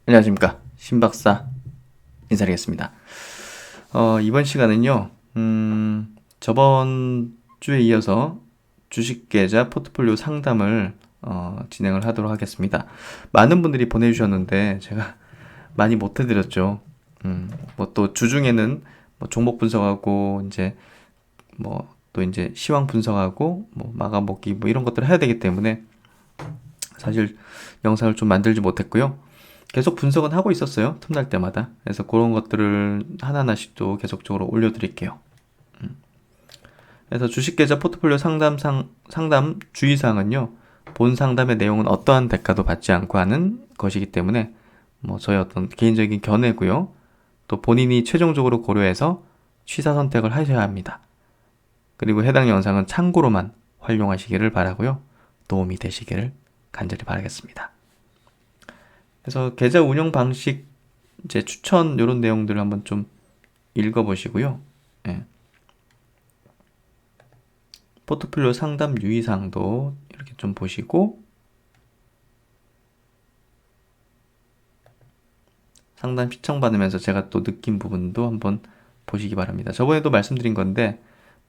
안녕하십니까. 신박사 인사드리겠습니다. 이번 시간은요, 저번 주에 이어서 주식계좌 포트폴리오 상담을 진행을 하도록 하겠습니다. 많은 분들이 보내주셨는데 제가 많이 못 해드렸죠. 뭐 또 주중에는 뭐 종목 분석하고 이제 뭐 또 이제 시황 분석하고 뭐 마감먹기 뭐 이런 것들을 해야 되기 때문에 사실 영상을 좀 만들지 못했고요. 계속 분석은 하고 있었어요. 틈날 때마다. 그래서 그런 것들을 하나하나씩 또 계속적으로 올려드릴게요. 그래서 주식계좌 포트폴리오 상담 주의사항은요. 본 상담의 내용은 어떠한 대가도 받지 않고 하는 것이기 때문에 뭐 저의 어떤 개인적인 견해고요. 또 본인이 최종적으로 고려해서 취사 선택을 하셔야 합니다. 그리고 해당 영상은 참고로만 활용하시기를 바라고요. 도움이 되시기를 간절히 바라겠습니다. 그래서 계좌 운영 방식 이제 추천 이런 내용들을 한번 좀 읽어보시고요. 예. 포트폴리오 상담 유의사항도 이렇게 좀 보시고 상담 시청받으면서 제가 또 느낀 부분도 한번 보시기 바랍니다. 저번에도 말씀드린 건데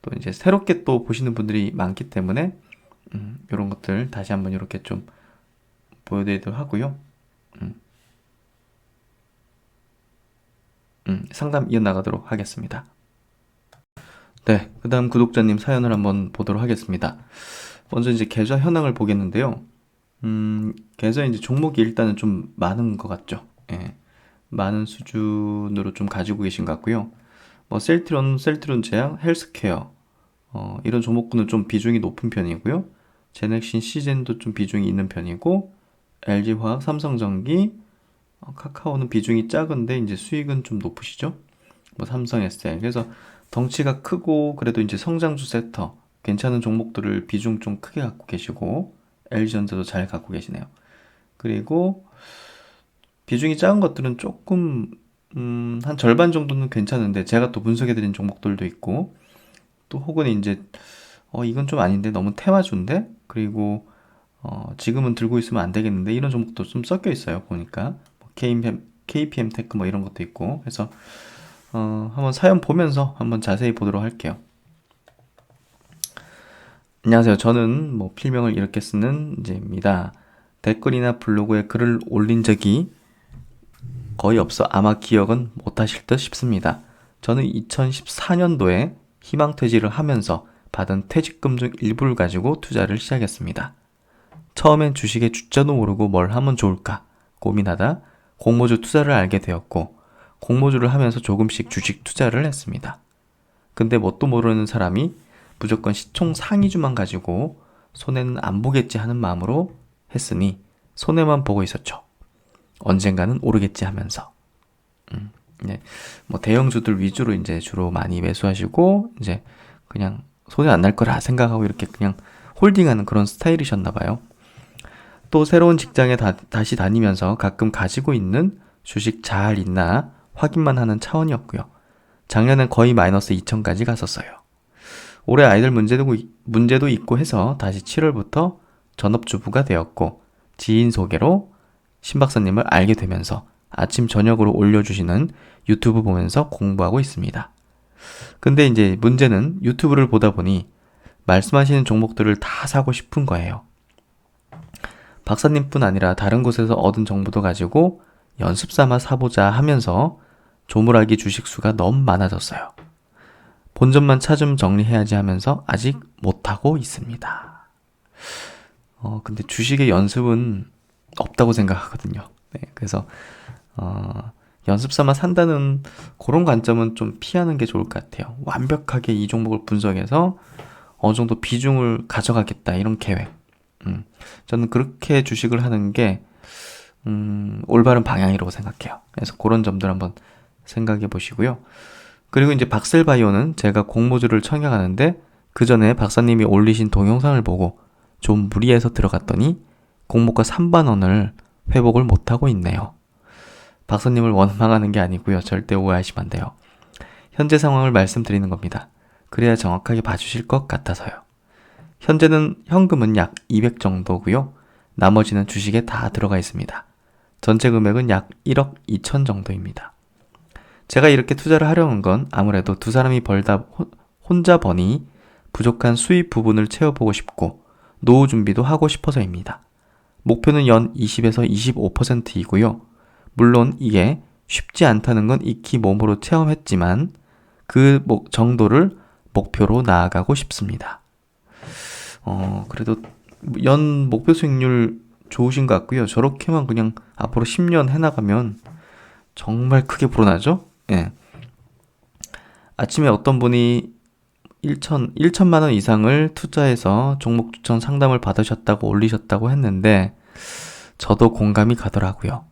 또 이제 새롭게 또 보시는 분들이 많기 때문에 이런 것들 다시 한번 이렇게 좀 보여드리도록 하고요. 상담 이어나가도록 하겠습니다. 네, 그 다음 구독자님 사연을 한번 보도록 하겠습니다. 먼저 이제 계좌 현황을 보겠는데요. 계좌 이제 종목이 일단은 좀 많은 것 같죠. 예, 많은 수준으로 좀 가지고 계신 것 같고요. 뭐 셀트론 제약, 헬스케어 이런 종목군은 좀 비중이 높은 편이고요. 제넥신, 시젠도 좀 비중이 있는 편이고 LG화학, 삼성전기, 카카오는 비중이 작은데 이제 수익은 좀 높으시죠. 뭐 삼성 SL. 그래서 덩치가 크고 그래도 이제 성장주 섹터 괜찮은 종목들을 비중 좀 크게 갖고 계시고 LG전자도 잘 갖고 계시네요. 그리고 비중이 작은 것들은 조금 한 절반 정도는 괜찮은데 제가 또 분석해드린 종목들도 있고 또 혹은 이제 이건 좀 아닌데 너무 테마주인데 그리고 지금은 들고 있으면 안 되겠는데 이런 종목도 좀 섞여 있어요. 보니까 뭐 KPM 테크 뭐 이런 것도 있고 그래서 한번 사연 보면서 한번 자세히 보도록 할게요. 안녕하세요. 저는 뭐 필명을 이렇게 쓰는 이제입니다. 댓글이나 블로그에 글을 올린 적이 거의 없어 아마 기억은 못하실 듯 싶습니다. 저는 2014년도에 희망퇴직을 하면서 받은 퇴직금 중 일부를 가지고 투자를 시작했습니다. 처음엔 주식의 주자도 모르고 뭘 하면 좋을까 고민하다 공모주 투자를 알게 되었고 공모주를 하면서 조금씩 주식 투자를 했습니다. 근데 뭣도 모르는 사람이 무조건 시총 상위주만 가지고 손해는 안 보겠지 하는 마음으로 했으니 손해만 보고 있었죠. 언젠가는 오르겠지 하면서. 네. 뭐 대형주들 위주로 이제 주로 많이 매수하시고 이제 그냥 손해 안 날 거라 생각하고 이렇게 그냥 홀딩하는 그런 스타일이셨나 봐요. 또 새로운 직장에 다시 다니면서 가끔 가지고 있는 주식 잘 있나 확인만 하는 차원이었고요. 작년엔 거의 마이너스 2천까지 갔었어요. 올해 아이들 문제도 있고 해서 다시 7월부터 전업주부가 되었고 지인 소개로 신박사님을 알게 되면서 아침 저녁으로 올려주시는 유튜브 보면서 공부하고 있습니다. 근데 이제 문제는 유튜브를 보다 보니 말씀하시는 종목들을 다 사고 싶은 거예요. 박사님뿐 아니라 다른 곳에서 얻은 정보도 가지고 연습 삼아 사보자 하면서 조물하기 주식수가 너무 많아졌어요. 본전만 차좀 정리해야지 하면서 아직 못하고 있습니다. 근데 주식의 연습은 없다고 생각하거든요. 네, 그래서 연습 삼아 산다는 그런 관점은 좀 피하는 게 좋을 것 같아요. 완벽하게 이 종목을 분석해서 어느 정도 비중을 가져가겠다 이런 계획. 저는 그렇게 주식을 하는 게 올바른 방향이라고 생각해요. 그래서 그런 점들 한번 생각해 보시고요. 그리고 이제 박셀바이오는 제가 공모주를 청약하는데 그 전에 박사님이 올리신 동영상을 보고 좀 무리해서 들어갔더니 공모가 3만원을 회복을 못하고 있네요. 박사님을 원망하는 게 아니고요. 절대 오해하시면 안 돼요. 현재 상황을 말씀드리는 겁니다. 그래야 정확하게 봐주실 것 같아서요. 현재는 현금은 약 200 정도고요. 나머지는 주식에 다 들어가 있습니다. 전체 금액은 약 1억 2천 정도입니다. 제가 이렇게 투자를 하려는 건 아무래도 두 사람이 벌다 혼자 버니 부족한 수입 부분을 채워보고 싶고 노후 준비도 하고 싶어서입니다. 목표는 연 20에서 25%이고요. 물론 이게 쉽지 않다는 건 익히 몸으로 체험했지만 그 정도를 목표로 나아가고 싶습니다. 그래도 연 목표 수익률 좋으신 것 같고요. 저렇게만 그냥 앞으로 10년 해나가면 정말 크게 불어나죠? 예. 아침에 어떤 분이 1천만 원 이상을 투자해서 종목 추천 상담을 받으셨다고 올리셨다고 했는데 저도 공감이 가더라고요.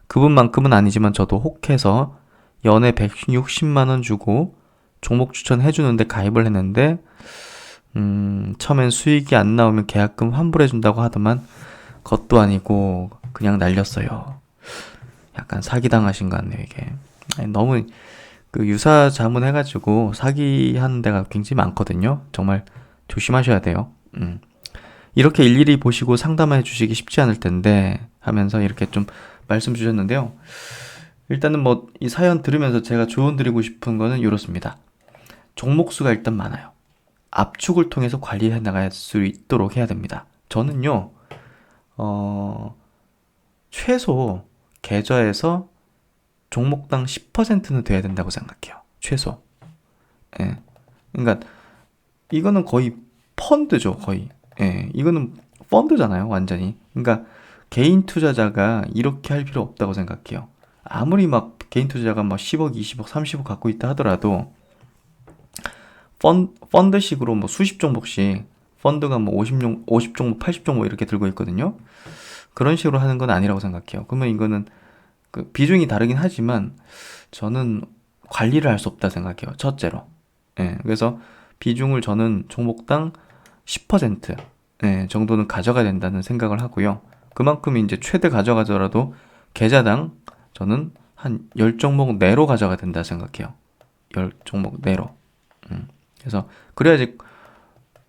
그분만큼은 아니지만 저도 혹해서 연에 160만 원 주고 종목 추천 해주는데 가입을 했는데 처음엔 수익이 안 나오면 계약금 환불해준다고 하더만 그것도 아니고 그냥 날렸어요. 약간 사기당하신 것 같네요, 이게. 너무 그 유사 자문해가지고 사기하는 데가 굉장히 많거든요. 정말 조심하셔야 돼요. 이렇게 일일이 보시고 상담해 주시기 쉽지 않을 텐데 하면서 이렇게 좀 말씀 주셨는데요. 일단은 뭐 이 사연 들으면서 제가 조언 드리고 싶은 거는 이렇습니다. 종목수가 일단 많아요. 압축을 통해서 관리해 나갈 수 있도록 해야 됩니다. 저는요, 최소 계좌에서 종목당 10%는 돼야 된다고 생각해요. 최소. 예. 그러니까 이거는 거의 펀드죠, 거의. 예. 이거는 펀드잖아요, 완전히. 그러니까 개인 투자자가 이렇게 할 필요 없다고 생각해요. 아무리 막 개인 투자자가 막 10억, 20억, 30억 갖고 있다 하더라도 펀드식으로 뭐 수십 종목씩 펀드가 뭐 50종목, 80종목 이렇게 들고 있거든요. 그런 식으로 하는 건 아니라고 생각해요. 그러면 이거는 그 비중이 다르긴 하지만 저는 관리를 할 수 없다 생각해요. 첫째로. 예, 그래서 비중을 저는 종목당 10% 정도는 가져가야 된다는 생각을 하고요. 그만큼 이제 최대 가져가더라도 계좌당 저는 한 10종목 내로 가져가야 된다 생각해요. 10종목 내로. 그래서 그래야지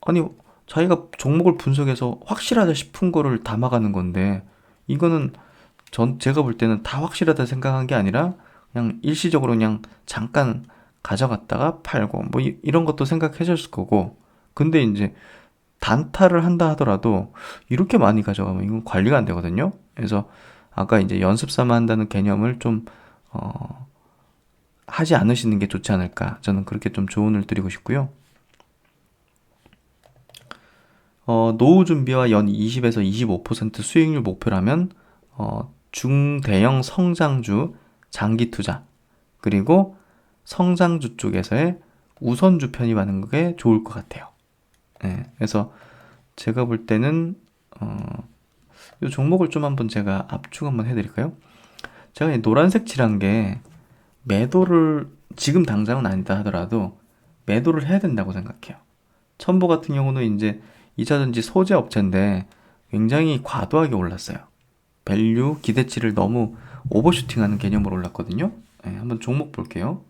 아니 자기가 종목을 분석해서 확실하다 싶은 거를 담아가는 건데 이거는 제가 볼 때는 다 확실하다 생각한 게 아니라 그냥 일시적으로 그냥 잠깐 가져갔다가 팔고 뭐 이런 것도 생각해줬을 거고 근데 이제 단타를 한다 하더라도 이렇게 많이 가져가면 이건 관리가 안 되거든요. 그래서 아까 이제 연습 삼아 한다는 개념을 좀 하지 않으시는 게 좋지 않을까 저는 그렇게 좀 조언을 드리고 싶고요. 노후 준비와 연 20에서 25% 수익률 목표라면 중대형 성장주 장기 투자 그리고 성장주 쪽에서의 우선주 편입하는 게 좋을 것 같아요. 네, 그래서 제가 볼 때는 이 종목을 좀 한번 제가 압축 한번 해드릴까요? 제가 이 노란색 칠한 게 매도를 지금 당장은 아니다 하더라도 매도를 해야 된다고 생각해요. 첨보 같은 경우는 이제 2차전지 소재 업체인데 굉장히 과도하게 올랐어요. 밸류 기대치를 너무 오버슈팅하는 개념으로 올랐거든요. 네, 한번 종목 볼게요.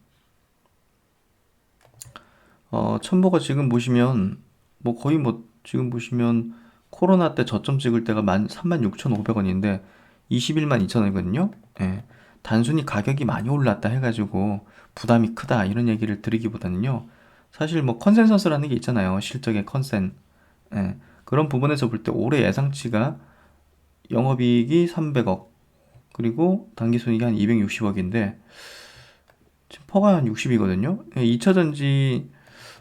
첨보가 지금 보시면 뭐 거의 뭐 지금 보시면 코로나 때 저점 찍을 때가 36,500원인데 21만 2천원이거든요. 예, 단순히 가격이 많이 올랐다 해가지고 부담이 크다 이런 얘기를 드리기보다는요. 사실 뭐 컨센서스라는 게 있잖아요. 실적의 컨센. 예, 그런 부분에서 볼 때 올해 예상치가 영업이익이 300억 그리고 당기순이익이 한 260억인데 지금 퍼가 한 60이거든요. 2차전지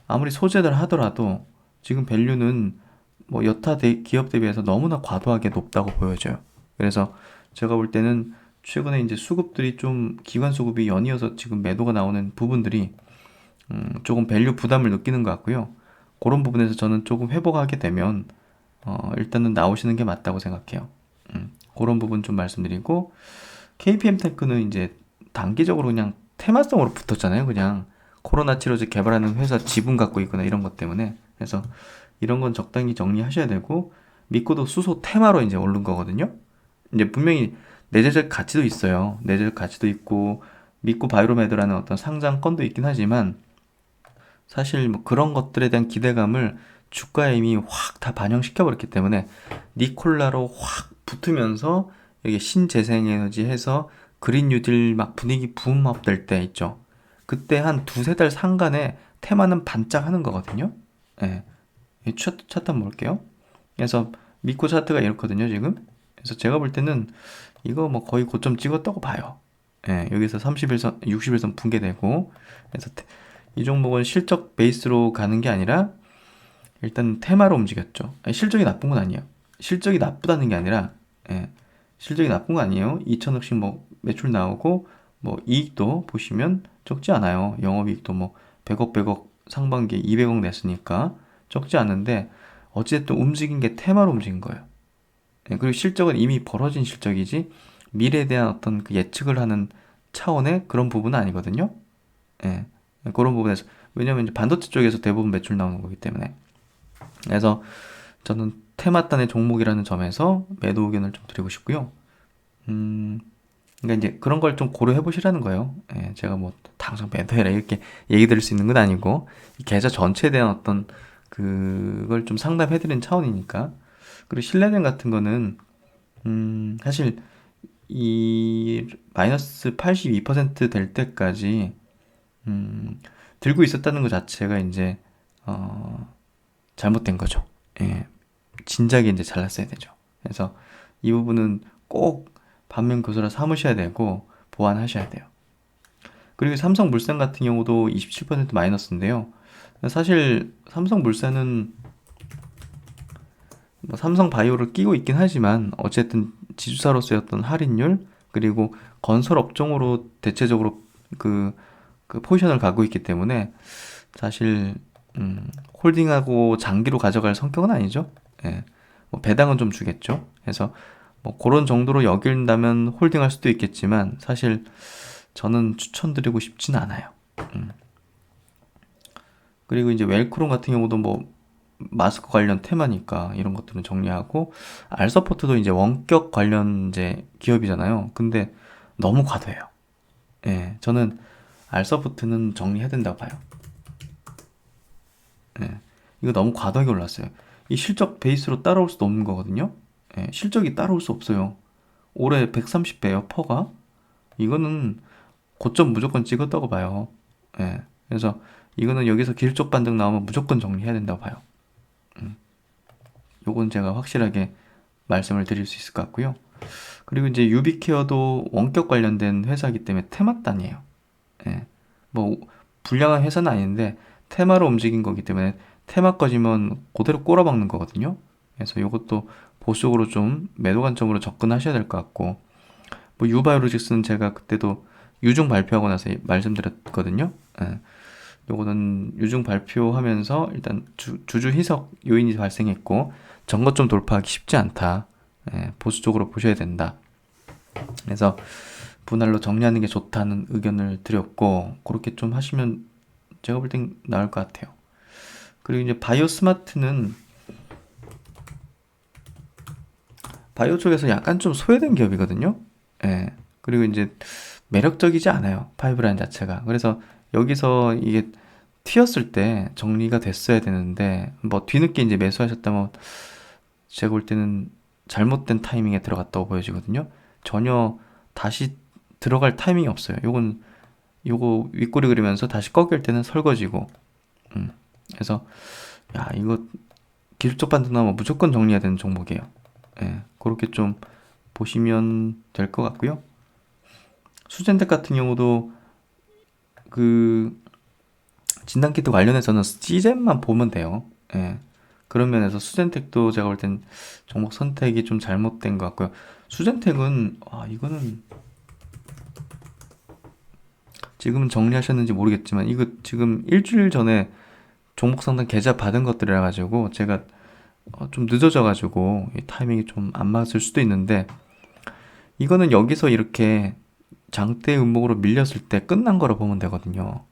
아무리 소재들 하더라도 지금 밸류는 뭐 여타 기업 대비해서 너무나 과도하게 높다고 보여져요. 그래서 제가 볼 때는 최근에 이제 수급들이 좀 기관 수급이 연이어서 지금 매도가 나오는 부분들이 조금 밸류 부담을 느끼는 것 같고요. 그런 부분에서 저는 조금 회복하게 되면 일단은 나오시는 게 맞다고 생각해요. 그런 부분 좀 말씀드리고 KPM 테크는 이제 단기적으로 그냥 테마성으로 붙었잖아요. 그냥 코로나 치료제 개발하는 회사 지분 갖고 있거나 이런 것 때문에 그래서 이런 건 적당히 정리하셔야 되고 믿고도 수소 테마로 이제 오른 거거든요. 이제 분명히 내재적 가치도 있어요. 내재적 가치도 있고 믿고 바이로메드라는 어떤 상장건도 있긴 하지만 사실 뭐 그런 것들에 대한 기대감을 주가에 이미 확 다 반영시켜 버렸기 때문에 니콜라로 확 붙으면서 이게 신재생에너지 해서 그린 뉴딜 막 분위기 붐업 될 때 있죠. 그때 한 두세 달 상간에 테마는 반짝하는 거거든요. 예. 이 차트 한번 볼게요. 그래서 미코 차트가 이렇거든요, 지금. 그래서 제가 볼 때는 이거 뭐 거의 고점 찍었다고 봐요. 예, 여기서 30일선, 60일선 붕괴되고. 그래서 이 종목은 실적 베이스로 가는 게 아니라 일단 테마로 움직였죠. 아니, 실적이 나쁜 건 아니에요. 실적이 나쁘다는 게 아니라, 예, 실적이 나쁜 거 아니에요. 2천억씩 뭐 매출 나오고, 뭐 이익도 보시면 적지 않아요. 영업이익도 뭐 100억 상반기에 200억 냈으니까 적지 않은데, 어쨌든 움직인 게 테마로 움직인 거예요. 예, 그리고 실적은 이미 벌어진 실적이지, 미래에 대한 어떤 그 예측을 하는 차원의 그런 부분은 아니거든요. 예, 그런 부분에서, 왜냐면 이제 반도체 쪽에서 대부분 매출 나오는 거기 때문에. 그래서 저는 테마단의 종목이라는 점에서 매도 의견을 좀 드리고 싶고요. 그러니까 이제 그런 걸 좀 고려해 보시라는 거예요. 예, 제가 뭐 당장 매도해라 이렇게 얘기 드릴 수 있는 건 아니고, 이 계좌 전체에 대한 어떤 그걸 좀 상담해 드리는 차원이니까. 그리고 신뢰된 같은 거는 사실 이 마이너스 82%될 때까지 들고 있었다는 것 자체가 이제 잘못된 거죠. 예, 진작에 이제 잘랐어야 되죠. 그래서 이 부분은 꼭 반면교사로 삼으셔야 되고 보완하셔야 돼요. 그리고 삼성물산 같은 경우도 27% 마이너스인데요. 사실 삼성물산은 뭐 삼성바이오를 끼고 있긴 하지만 어쨌든 지주사로서의 어떤 할인율, 그리고 건설 업종으로 대체적으로 그 포지션을 갖고 있기 때문에 사실 홀딩하고 장기로 가져갈 성격은 아니죠. 예. 뭐 배당은 좀 주겠죠. 그래서 뭐 그런 정도로 여긴다면 홀딩할 수도 있겠지만 사실 저는 추천드리고 싶진 않아요. 그리고 이제 웰크롬 같은 경우도 뭐 마스크 관련 테마니까 이런 것들은 정리하고, 알서포트도 이제 원격 관련 이제 기업이잖아요. 근데 너무 과도해요. 예, 저는 알서포트는 정리해야 된다고 봐요. 예, 이거 너무 과도하게 올랐어요. 이 실적 베이스로 따라올 수도 없는 거거든요. 예, 실적이 따라올 수 없어요. 올해 130배요, 퍼가. 이거는 고점 무조건 찍었다고 봐요. 예, 그래서 이거는 여기서 기술적 반등 나오면 무조건 정리해야 된다고 봐요. 요건 제가 확실하게 말씀을 드릴 수 있을 것 같고요. 그리고 이제 유비케어도 원격 관련된 회사이기 때문에 테마단이에요. 예. 뭐 불량한 회사는 아닌데 테마로 움직인 거기 때문에 테마 꺼지면 그대로 꼬라박는 거거든요. 그래서 이것도 보수적으로 좀 매도 관점으로 접근하셔야 될 것 같고, 뭐 유바이오로직스는 제가 그때도 유중 발표하고 나서 말씀드렸거든요. 예. 요거는 유중 발표하면서 일단 주주 희석 요인이 발생했고 전고점 돌파하기 쉽지 않다. 예, 보수적으로 보셔야 된다. 그래서 분할로 정리하는 게 좋다는 의견을 드렸고, 그렇게 좀 하시면 제가 볼 땐 나을 것 같아요. 그리고 이제 바이오 스마트는 바이오 쪽에서 약간 좀 소외된 기업이거든요. 예. 그리고 이제 매력적이지 않아요. 파이브라인 자체가. 그래서 여기서 이게 튀었을 때 정리가 됐어야 되는데, 뭐 뒤늦게 이제 매수하셨다면 제가 볼 때는 잘못된 타이밍에 들어갔다고 보여지거든요. 전혀 다시 들어갈 타이밍이 없어요. 요거 윗꼬리 그리면서 다시 꺾일 때는 설거지고. 그래서 야, 이거 기술적 반등 나오면 무조건 정리해야 되는 종목이에요. 예, 그렇게 좀 보시면 될 것 같고요. 수젠텍 같은 경우도 그 진단키트 관련해서는 시젠만 보면 돼요. 예. 그런 면에서 수젠텍도 제가 볼 땐 종목 선택이 좀 잘못된 것 같고요. 수젠텍은 이거는 지금은 정리하셨는지 모르겠지만 이거 지금 일주일 전에 종목 상담 계좌 받은 것들이라 가지고 제가 좀 늦어져 가지고 타이밍이 좀 안 맞을 수도 있는데, 이거는 여기서 이렇게 장대 음목으로 밀렸을 때 끝난 거라 보면 되거든요.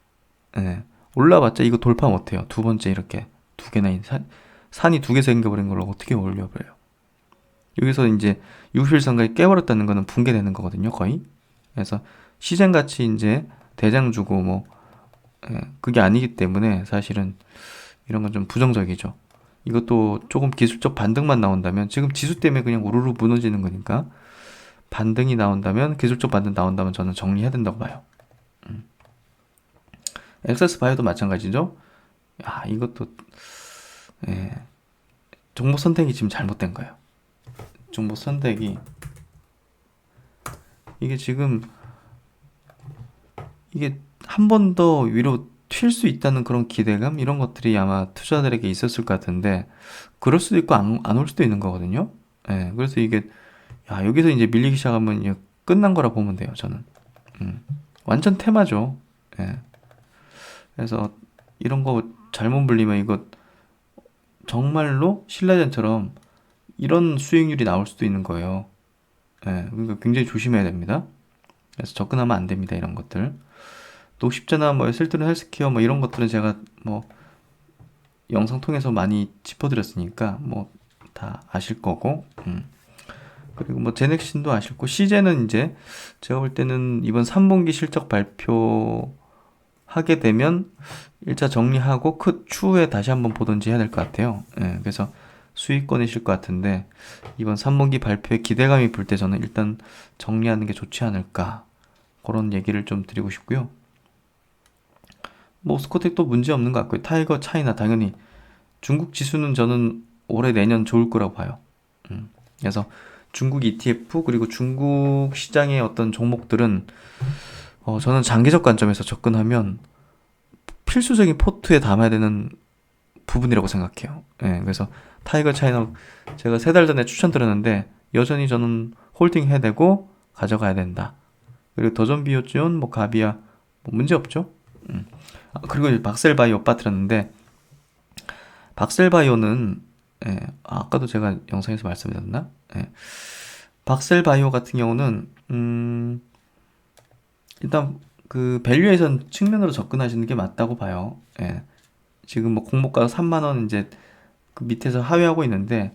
예. 올라봤자 이거 돌파 못해요. 두 번째 이렇게 두 개나 산이 두 개 생겨버린 걸 어떻게 올려버려요. 여기서 이제 60일선까지 깨버렸다는 거는 붕괴되는 거거든요, 거의. 그래서 시장같이 이제 대장 주고 뭐 그게 아니기 때문에 사실은 이런 건 좀 부정적이죠. 이것도 조금 기술적 반등만 나온다면, 지금 지수 때문에 그냥 우르르 무너지는 거니까 반등이 나온다면, 기술적 반등 나온다면 저는 정리해야 된다고 봐요. 엑세스 바이오도 마찬가지죠. 야, 이것도 예, 종목 선택이 지금 잘못된 거예요. 종목 선택이 이게 지금 이게 한 번 더 위로 튈 수 있다는 그런 기대감 이런 것들이 아마 투자자들에게 있었을 것 같은데 그럴 수도 있고 안 올 수도 있는 거거든요. 예, 그래서 이게 야, 여기서 이제 밀리기 시작하면 이제 끝난 거라 보면 돼요. 저는 완전 테마죠. 예, 그래서 이런 거 잘못 불리면 이거 정말로 신라젠처럼 이런 수익률이 나올 수도 있는 거예요. 예, 그러니까 굉장히 조심해야 됩니다. 그래서 접근하면 안 됩니다. 이런 것들. 녹십자나 뭐 셀트론 헬스케어 뭐 이런 것들은 제가 뭐 영상 통해서 많이 짚어드렸으니까 뭐 다 아실 거고. 그리고 뭐 제넥신도 아실 거. 시제는 이제 제가 볼 때는 이번 3분기 실적 발표 하게 되면 1차 정리하고 추후에 다시 한번 보든지 해야 될 것 같아요. 예, 그래서 수익권이실 것 같은데 이번 3분기 발표에 기대감이 불 때 저는 일단 정리하는 게 좋지 않을까 그런 얘기를 좀 드리고 싶고요. 뭐 스코텍도 문제 없는 것 같고요. 타이거 차이나 당연히 중국 지수는 저는 올해 내년 좋을 거라고 봐요. 그래서 중국 ETF 그리고 중국 시장의 어떤 종목들은 저는 장기적 관점에서 접근하면 필수적인 포트에 담아야 되는 부분이라고 생각해요. 예, 그래서 타이거 차이나 제가 3달 전에 추천드렸는데 여전히 저는 홀딩 해야 되고 가져가야 된다. 그리고 더존비오지온, 뭐 가비아 뭐 문제 없죠. 그리고 박셀바이오 빠뜨렸는데 박셀바이오는 예, 아까도 제가 영상에서 말씀드렸나? 예, 박셀바이오 같은 경우는 일단 그 밸류에이션 측면으로 접근하시는 게 맞다고 봐요. 예, 지금 뭐 공모가 3만 원 이제 그 밑에서 하회하고 있는데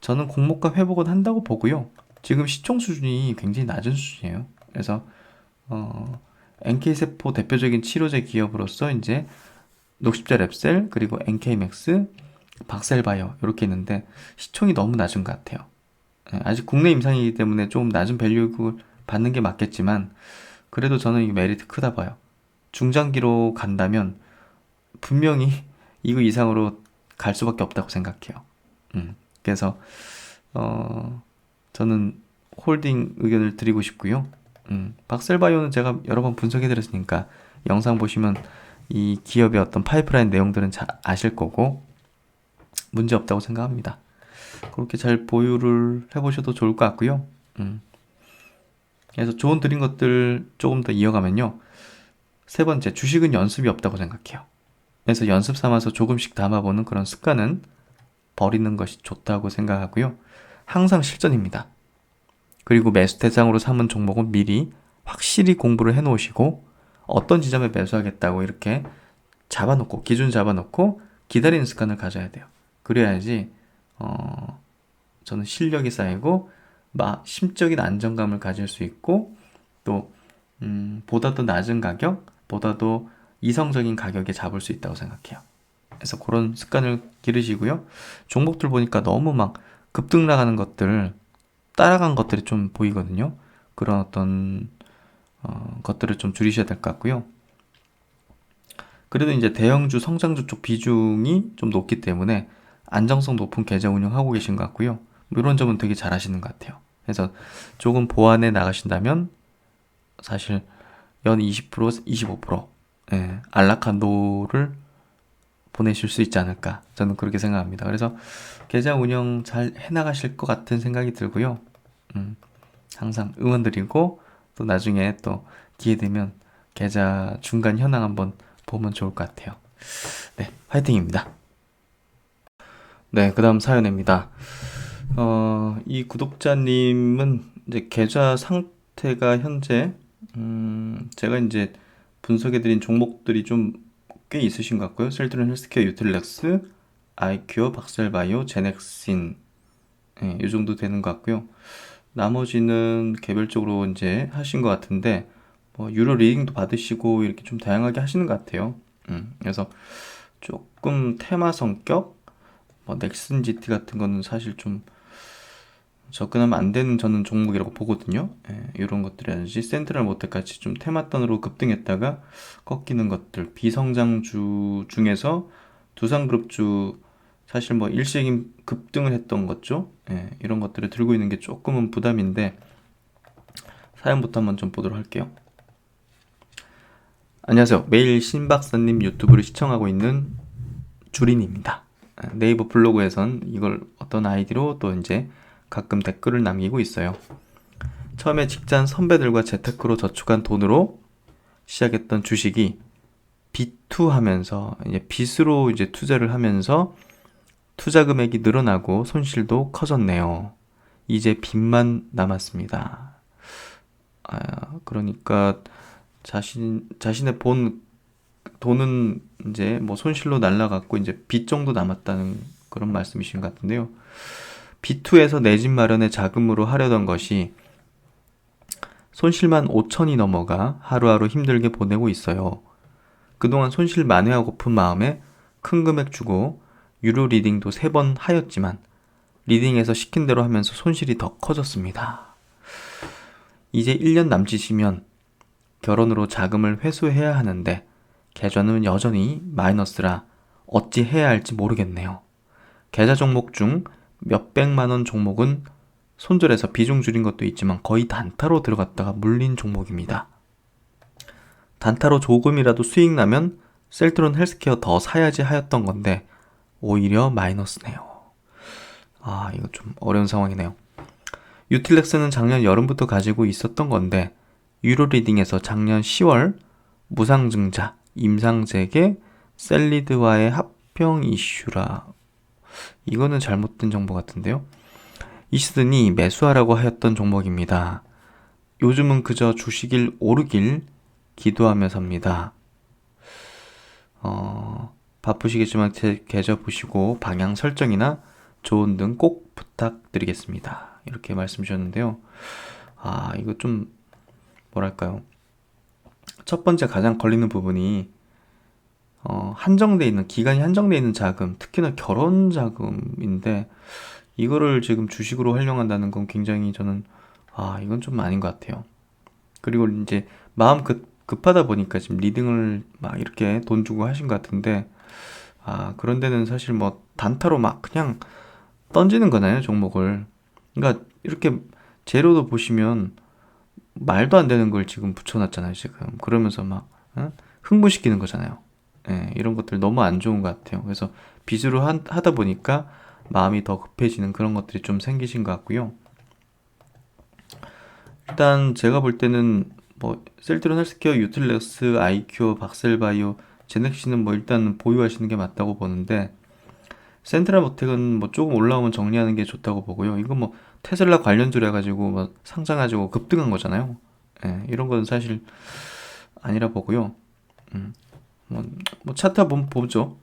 저는 공모가 회복은 한다고 보고요. 지금 시총 수준이 굉장히 낮은 수준이에요. 그래서 NK세포 대표적인 치료제 기업으로서 이제 녹십자 랩셀 그리고 NK맥스, 박셀바이오 이렇게 있는데 시총이 너무 낮은 것 같아요. 예, 아직 국내 임상이기 때문에 좀 낮은 밸류를 받는 게 맞겠지만 그래도 저는 이 메리트 크다 봐요. 중장기로 간다면 분명히 이거 이상으로 갈 수밖에 없다고 생각해요. 그래서 저는 홀딩 의견을 드리고 싶고요. 박셀바이오는 제가 여러 번 분석해드렸으니까 영상 보시면 이 기업의 어떤 파이프라인 내용들은 잘 아실 거고 문제 없다고 생각합니다. 그렇게 잘 보유를 해보셔도 좋을 것 같고요. 그래서 조언 드린 것들 조금 더 이어가면요. 3번째, 주식은 연습이 없다고 생각해요. 그래서 연습 삼아서 조금씩 담아보는 그런 습관은 버리는 것이 좋다고 생각하고요. 항상 실전입니다. 그리고 매수 대상으로 삼은 종목은 미리 확실히 공부를 해놓으시고 어떤 지점에 매수하겠다고 이렇게 잡아놓고 기준 잡아놓고 기다리는 습관을 가져야 돼요. 그래야지 저는 실력이 쌓이고 심적인 안정감을 가질 수 있고 또 보다 더 낮은 가격, 보다 더 이성적인 가격에 잡을 수 있다고 생각해요. 그래서 그런 습관을 기르시고요. 종목들 보니까 너무 막 급등 나가는 것들, 따라간 것들이 좀 보이거든요. 그런 어떤 것들을 좀 줄이셔야 될 것 같고요. 그래도 이제 대형주, 성장주 쪽 비중이 좀 높기 때문에 안정성 높은 계좌 운영하고 계신 것 같고요. 뭐 이런 점은 되게 잘 하시는 것 같아요. 그래서 조금 보완해 나가신다면 사실 연 20%, 25% 예, 안락한도를 보내실 수 있지 않을까 저는 그렇게 생각합니다. 그래서 계좌 운영 잘 해나가실 것 같은 생각이 들고요. 항상 응원드리고 또 나중에 또 기회 되면 계좌 중간 현황 한번 보면 좋을 것 같아요. 네, 화이팅입니다. 네, 그 다음 사연입니다. 이 구독자님은 이제 계좌 상태가 현재 제가 이제 분석해드린 종목들이 좀 꽤 있으신 것 같고요. 셀트론 헬스케어, 유틸렉스, 아이큐어, 박셀바이오, 제넥신 이 정도 되는 것 같고요. 나머지는 개별적으로 이제 하신 것 같은데 뭐 유로 리딩도 받으시고 이렇게 좀 다양하게 하시는 것 같아요. 그래서 조금 테마 성격, 뭐 넥슨 GT 같은 거는 사실 좀 접근하면 안 되는 저는 종목이라고 보거든요. 이런 것들이라든지 센트럴 모텍같이 좀 테마돈으로 급등했다가 꺾이는 것들, 비성장주 중에서 두산그룹주 사실 뭐 일시적인 급등을 했던 것죠. 이런 것들을 들고 있는 게 조금은 부담인데 사연부터 한번 좀 보도록 할게요. 안녕하세요. 매일 신박사님 유튜브를 시청하고 있는 주린입니다. 네이버 블로그에선 이걸 어떤 아이디로 또 이제 가끔 댓글을 남기고 있어요. 처음에 직장 선배들과 재테크로 저축한 돈으로 시작했던 주식이 비투하면서 이제 빚으로 이제 투자를 하면서 투자 금액이 늘어나고 손실도 커졌네요. 이제 빚만 남았습니다. 그러니까 자신의 본 돈은 이제 뭐 손실로 날라갔고 이제 빚 정도 남았다는 그런 말씀이신 것 같은데요. B2에서 내 집 마련의 자금으로 하려던 것이 손실만 5천이 넘어가 하루하루 힘들게 보내고 있어요. 그동안 손실 만회하고픈 마음에 큰 금액 주고 유료 리딩도 3번 하였지만 리딩에서 시킨 대로 하면서 손실이 더 커졌습니다. 이제 1년 남짓이면 결혼으로 자금을 회수해야 하는데 계좌는 여전히 마이너스라 어찌 해야 할지 모르겠네요. 계좌 종목 중 몇백만원 종목은 손절해서 비중 줄인 것도 있지만 거의 단타로 들어갔다가 물린 종목입니다. 단타로 조금이라도 수익 나면 셀트론 헬스케어 더 사야지 하였던 건데 오히려 마이너스네요. 이거 좀 어려운 상황이네요. 유틸렉스는 작년 여름부터 가지고 있었던 건데 유로 리딩에서 작년 10월 무상증자, 임상재계, 셀리드와의 합병 이슈라. 이거는 잘못된 정보 같은데요. 이시드니 매수하라고 하였던 종목입니다. 요즘은 그저 주식일 오르길 기도하며 삽니다. 바쁘시겠지만 제 계좌 보시고 방향 설정이나 조언 등 꼭 부탁드리겠습니다. 이렇게 말씀 주셨는데요. 이거 좀 뭐랄까요. 첫 번째 가장 걸리는 부분이 한정돼 있는 기간이 한정돼 있는 자금, 특히나 결혼 자금인데 이거를 지금 주식으로 활용한다는 건 굉장히 저는 이건 좀 아닌 것 같아요. 그리고 이제 마음 급하다 보니까 지금 리딩을 막 이렇게 돈 주고 하신 것 같은데 그런 데는 사실 뭐 단타로 막 그냥 던지는 거잖아요, 종목을. 그러니까 이렇게 재료도 보시면 말도 안 되는 걸 지금 붙여놨잖아요, 지금. 그러면서 막 흥분시키는 거잖아요. 이런 것들 너무 안 좋은 것 같아요. 그래서 빚으로 하다 보니까 마음이 더 급해지는 그런 것들이 좀 생기신 것 같고요. 일단 제가 볼 때는 뭐 셀트론 헬스케어, 유틸렉스, 아이큐, 박셀바이오, 제넥시는 뭐 일단 보유하시는 게 맞다고 보는데 센트럴 모텍은 뭐 조금 올라오면 정리하는 게 좋다고 보고요. 이건 뭐 테슬라 관련주라 해가지고 뭐 상장가지고 급등한 거잖아요. 이런 건 사실 아니라 보고요. 뭐 차트 한번 보죠.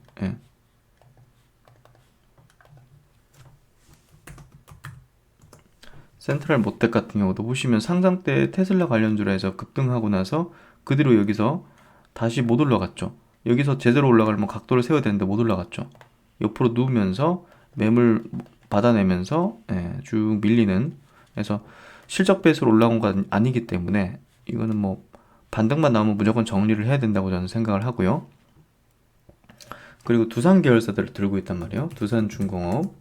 센트럴 모텍 같은 경우도 보시면 상장 때 테슬라 관련주라 해서 급등하고 나서 그 뒤로 여기서 다시 못 올라갔죠. 여기서 제대로 올라가려면 각도를 세워야 되는데 못 올라갔죠. 옆으로 누우면서 매물 받아내면서 쭉 밀리는, 그래서 실적 베이스로 올라온 건 아니기 때문에 이거는 뭐 반등만 나오면 무조건 정리를 해야 된다고 저는 생각을 하고요. 그리고 두산 계열사들을 들고 있단 말이에요. 두산중공업.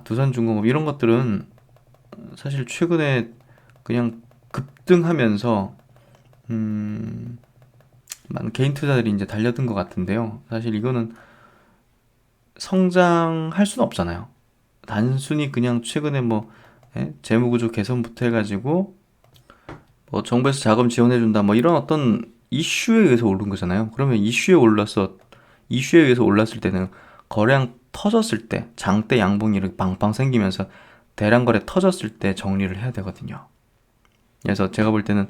두산중공업 이런 것들은 사실 최근에 그냥 급등하면서 많은 개인 투자들이 이제 달려든 것 같은데요. 사실 이거는 성장할 수는 없잖아요. 단순히 그냥 최근에 뭐 재무구조 개선부터 해가지고 뭐 정부에서 자금 지원해준다 뭐 이런 어떤 이슈에 의해서 오른 거잖아요. 그러면 이슈에 의해서 올랐을 때는 거래량 터졌을 때 장대 양봉이 이렇게 빵빵 생기면서 대량 거래 터졌을 때 정리를 해야 되거든요. 그래서 제가 볼 때는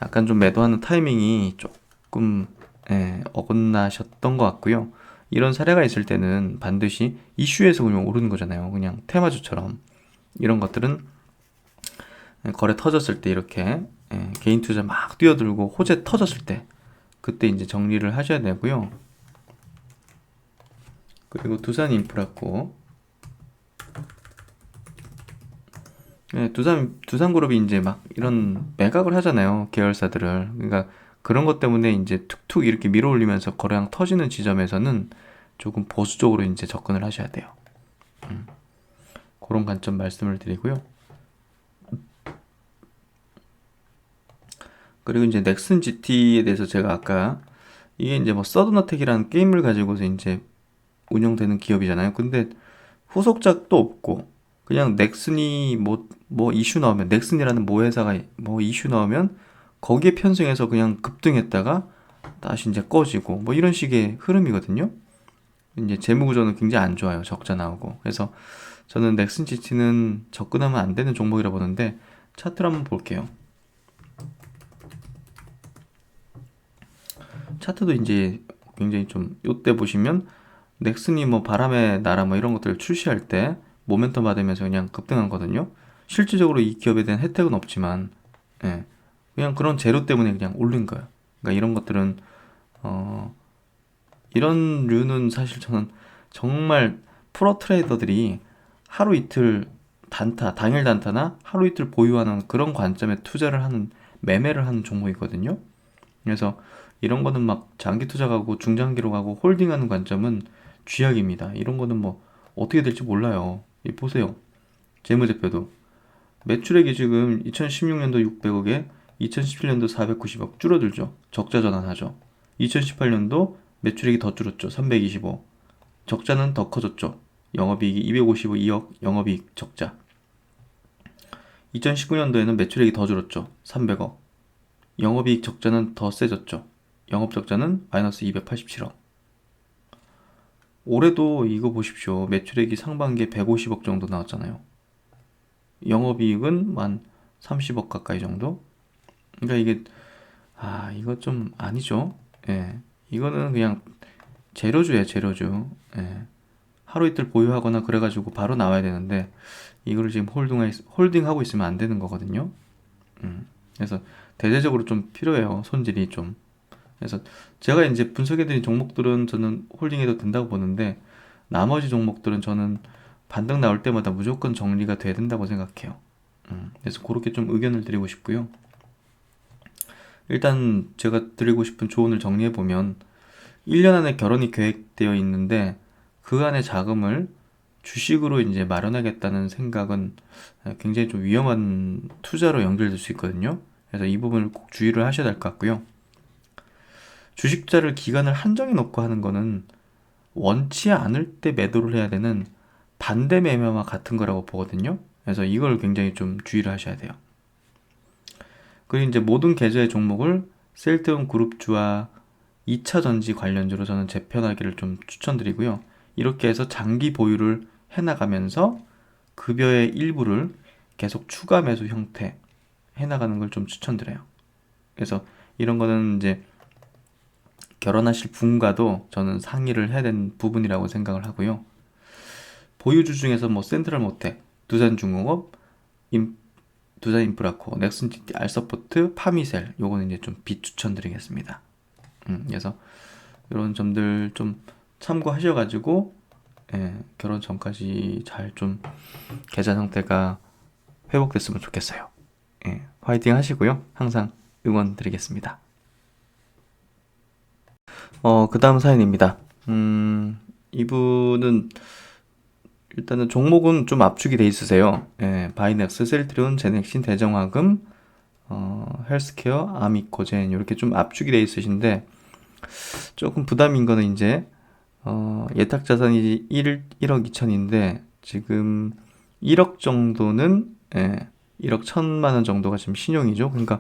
약간 좀 매도하는 타이밍이 조금 어긋나셨던 것 같고요. 이런 사례가 있을 때는 반드시 이슈에서 그냥 오르는 거잖아요. 그냥 테마주처럼. 이런 것들은 거래 터졌을 때 이렇게 개인 투자 막 뛰어들고 호재 터졌을 때 그때 이제 정리를 하셔야 되고요. 그리고 두산 인프라코 예, 두산그룹이 이제 막 이런 매각을 하잖아요. 계열사들을. 그러니까 그런 것 때문에 이제 툭툭 이렇게 밀어 올리면서 거래량 터지는 지점에서는 조금 보수적으로 이제 접근을 하셔야 돼요. 그런 관점 말씀을 드리고요. 그리고 이제 넥슨 GT에 대해서 제가 아까 이게 이제 뭐 서든어택이라는 게임을 가지고서 이제 운영되는 기업이잖아요. 근데 후속작도 없고 그냥 넥슨이 뭐 이슈 나오면 넥슨이라는 모 회사가 뭐 이슈 나오면 거기에 편승해서 그냥 급등했다가 다시 이제 꺼지고 뭐 이런 식의 흐름이거든요. 이제 재무 구조는 굉장히 안 좋아요. 적자 나오고. 그래서 저는 넥슨 GT는 접근하면 안 되는 종목이라 보는데 차트를 한번 볼게요. 차트도 이제 굉장히 좀 요때 보시면 넥슨이 뭐 바람의 나라 뭐 이런 것들을 출시할 때 모멘텀 받으면서 그냥 급등한 거든요. 실질적으로 이 기업에 대한 혜택은 없지만 예, 그냥 그런 재료 때문에 그냥 올린 거예요. 그러니까 이런 것들은 어, 이런 류는 사실 저는 정말 프로 트레이더들이 하루 이틀 단타, 당일 단타나 하루 이틀 보유하는 그런 관점에 투자를 하는 매매를 하는 종목이거든요. 그래서 이런 거는 막 장기 투자 가고 중장기로 가고 홀딩하는 관점은 쥐약입니다. 이런 거는 뭐 어떻게 될지 몰라요. 이 보세요. 재무제표도 매출액이 지금 2016년도 600억에 2017년도 490억 줄어들죠. 적자 전환하죠. 2018년도 매출액이 더 줄었죠. 325. 적자는 더 커졌죠. 영업이익이 252억 영업이익 적자. 2019년도에는 매출액이 더 줄었죠. 300억. 영업이익 적자는 더 세졌죠. 영업 적자는 마이너스 287억. 올해도 이거 보십시오. 매출액이 상반기에 150억 정도 나왔잖아요. 영업이익은 만 30억 가까이 정도? 그러니까 이게 이거 좀 아니죠. 예. 이거는 그냥 재료주예요, 재료주. 예. 하루 이틀 보유하거나 그래가지고 바로 나와야 되는데 이거를 지금 홀딩하고 있으면 안 되는 거거든요. 그래서 대대적으로 좀 필요해요. 손질이 좀. 그래서 제가 이제 분석해드린 종목들은 저는 홀딩해도 된다고 보는데 나머지 종목들은 저는 반등 나올 때마다 무조건 정리가 돼야 된다고 생각해요. 그래서 그렇게 좀 의견을 드리고 싶고요. 일단 제가 드리고 싶은 조언을 정리해보면 1년 안에 결혼이 계획되어 있는데 그 안에 자금을 주식으로 이제 마련하겠다는 생각은 굉장히 좀 위험한 투자로 연결될 수 있거든요. 그래서 이 부분을 꼭 주의를 하셔야 될 것 같고요. 주식 투자를 기간을 한정해 놓고 하는 거는 원치 않을 때 매도를 해야 되는 반대 매매와 같은 거라고 보거든요. 그래서 이걸 굉장히 좀 주의를 하셔야 돼요. 그리고 이제 모든 계좌의 종목을 셀트리온 그룹주와 2차 전지 관련주로 저는 재편하기를 좀 추천드리고요. 이렇게 해서 장기 보유를 해나가면서 급여의 일부를 계속 추가 매수 형태 해나가는 걸 좀 추천드려요. 그래서 이런 거는 이제 결혼하실 분과도 저는 상의를 해야 되는 부분이라고 생각을 하고요. 보유주 중에서 뭐 센트럴모텍, 두산중공업, 두산인프라코, 넥슨GT, 알서포트, 파미셀 요거는 이제 좀 비추천드리겠습니다. 그래서 이런 점들 좀 참고하셔가지고 결혼 전까지 잘 좀 계좌 상태가 회복됐으면 좋겠어요. 화이팅 하시고요. 항상 응원 드리겠습니다. 그 다음 사연입니다. 이분은 일단은 종목은 좀 압축이 돼 있으세요. 바이넥스, 셀트리온, 제넥신, 대정화금, 헬스케어, 아미코젠 이렇게 좀 압축이 돼 있으신데 조금 부담인 거는 이제 예탁 자산이 1억 2천인데 지금 1억 정도는 1억 1천만 원 정도가 지금 신용이죠. 그러니까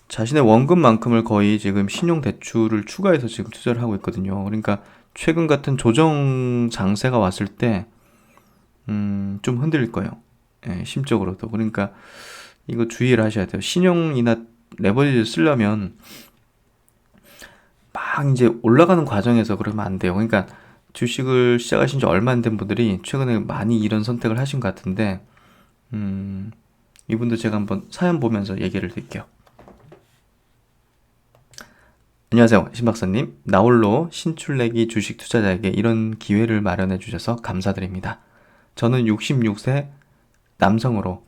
자신의 원금만큼을 거의 지금 신용 대출을 추가해서 지금 투자를 하고 있거든요. 그러니까 최근 같은 조정 장세가 왔을 때 좀 흔들릴 거예요. 심적으로도. 그러니까 이거 주의를 하셔야 돼요. 신용이나 레버리지 쓰려면 막 이제 올라가는 과정에서 그러면 안 돼요. 그러니까 주식을 시작하신 지 얼마 안 된 분들이 최근에 많이 이런 선택을 하신 것 같은데 이분도 제가 한번 사연 보면서 얘기를 드릴게요. 안녕하세요, 신 박사님. 나홀로 신출내기 주식 투자자에게 이런 기회를 마련해 주셔서 감사드립니다. 저는 66세 남성으로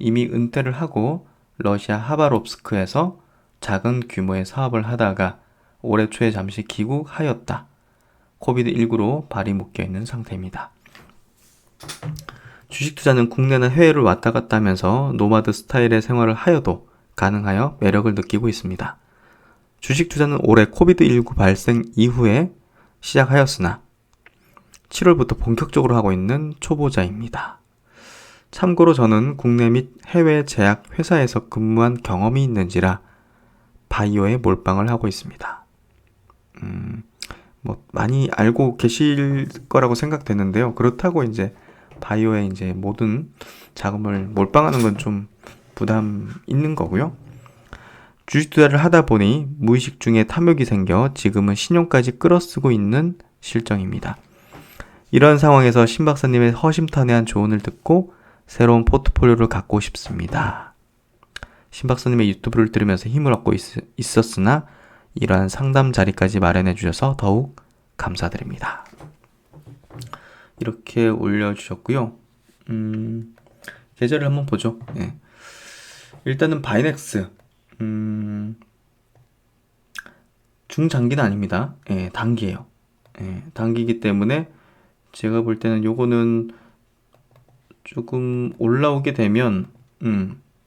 이미 은퇴를 하고 러시아 하바롭스크에서 작은 규모의 사업을 하다가 올해 초에 잠시 귀국하였다. 코비드19로 발이 묶여있는 상태입니다. 주식 투자는 국내나 해외를 왔다 갔다 하면서 노마드 스타일의 생활을 하여도 가능하여 매력을 느끼고 있습니다. 주식 투자는 올해 코비드19 발생 이후에 시작하였으나 7월부터 본격적으로 하고 있는 초보자입니다. 참고로 저는 국내 및 해외 제약 회사에서 근무한 경험이 있는지라 바이오에 몰빵을 하고 있습니다. 많이 알고 계실 거라고 생각되는데요. 그렇다고 이제 바이오에 이제 모든 자금을 몰빵하는 건 좀 부담 있는 거고요. 주식 투자를 하다 보니 무의식 중에 탐욕이 생겨 지금은 신용까지 끌어쓰고 있는 실정입니다. 이런 상황에서 신 박사님의 허심탄회한 조언을 듣고 새로운 포트폴리오를 갖고 싶습니다. 신 박사님의 유튜브를 들으면서 힘을 얻고 있었으나 이러한 상담 자리까지 마련해 주셔서 더욱 감사드립니다. 이렇게 올려주셨고요. 계좌를 한번 보죠. 예. 일단은 바이넥스 중장기는 아닙니다. 예, 단기예요. 예, 단기이기 때문에 제가 볼 때는 요거는 조금 올라오게 되면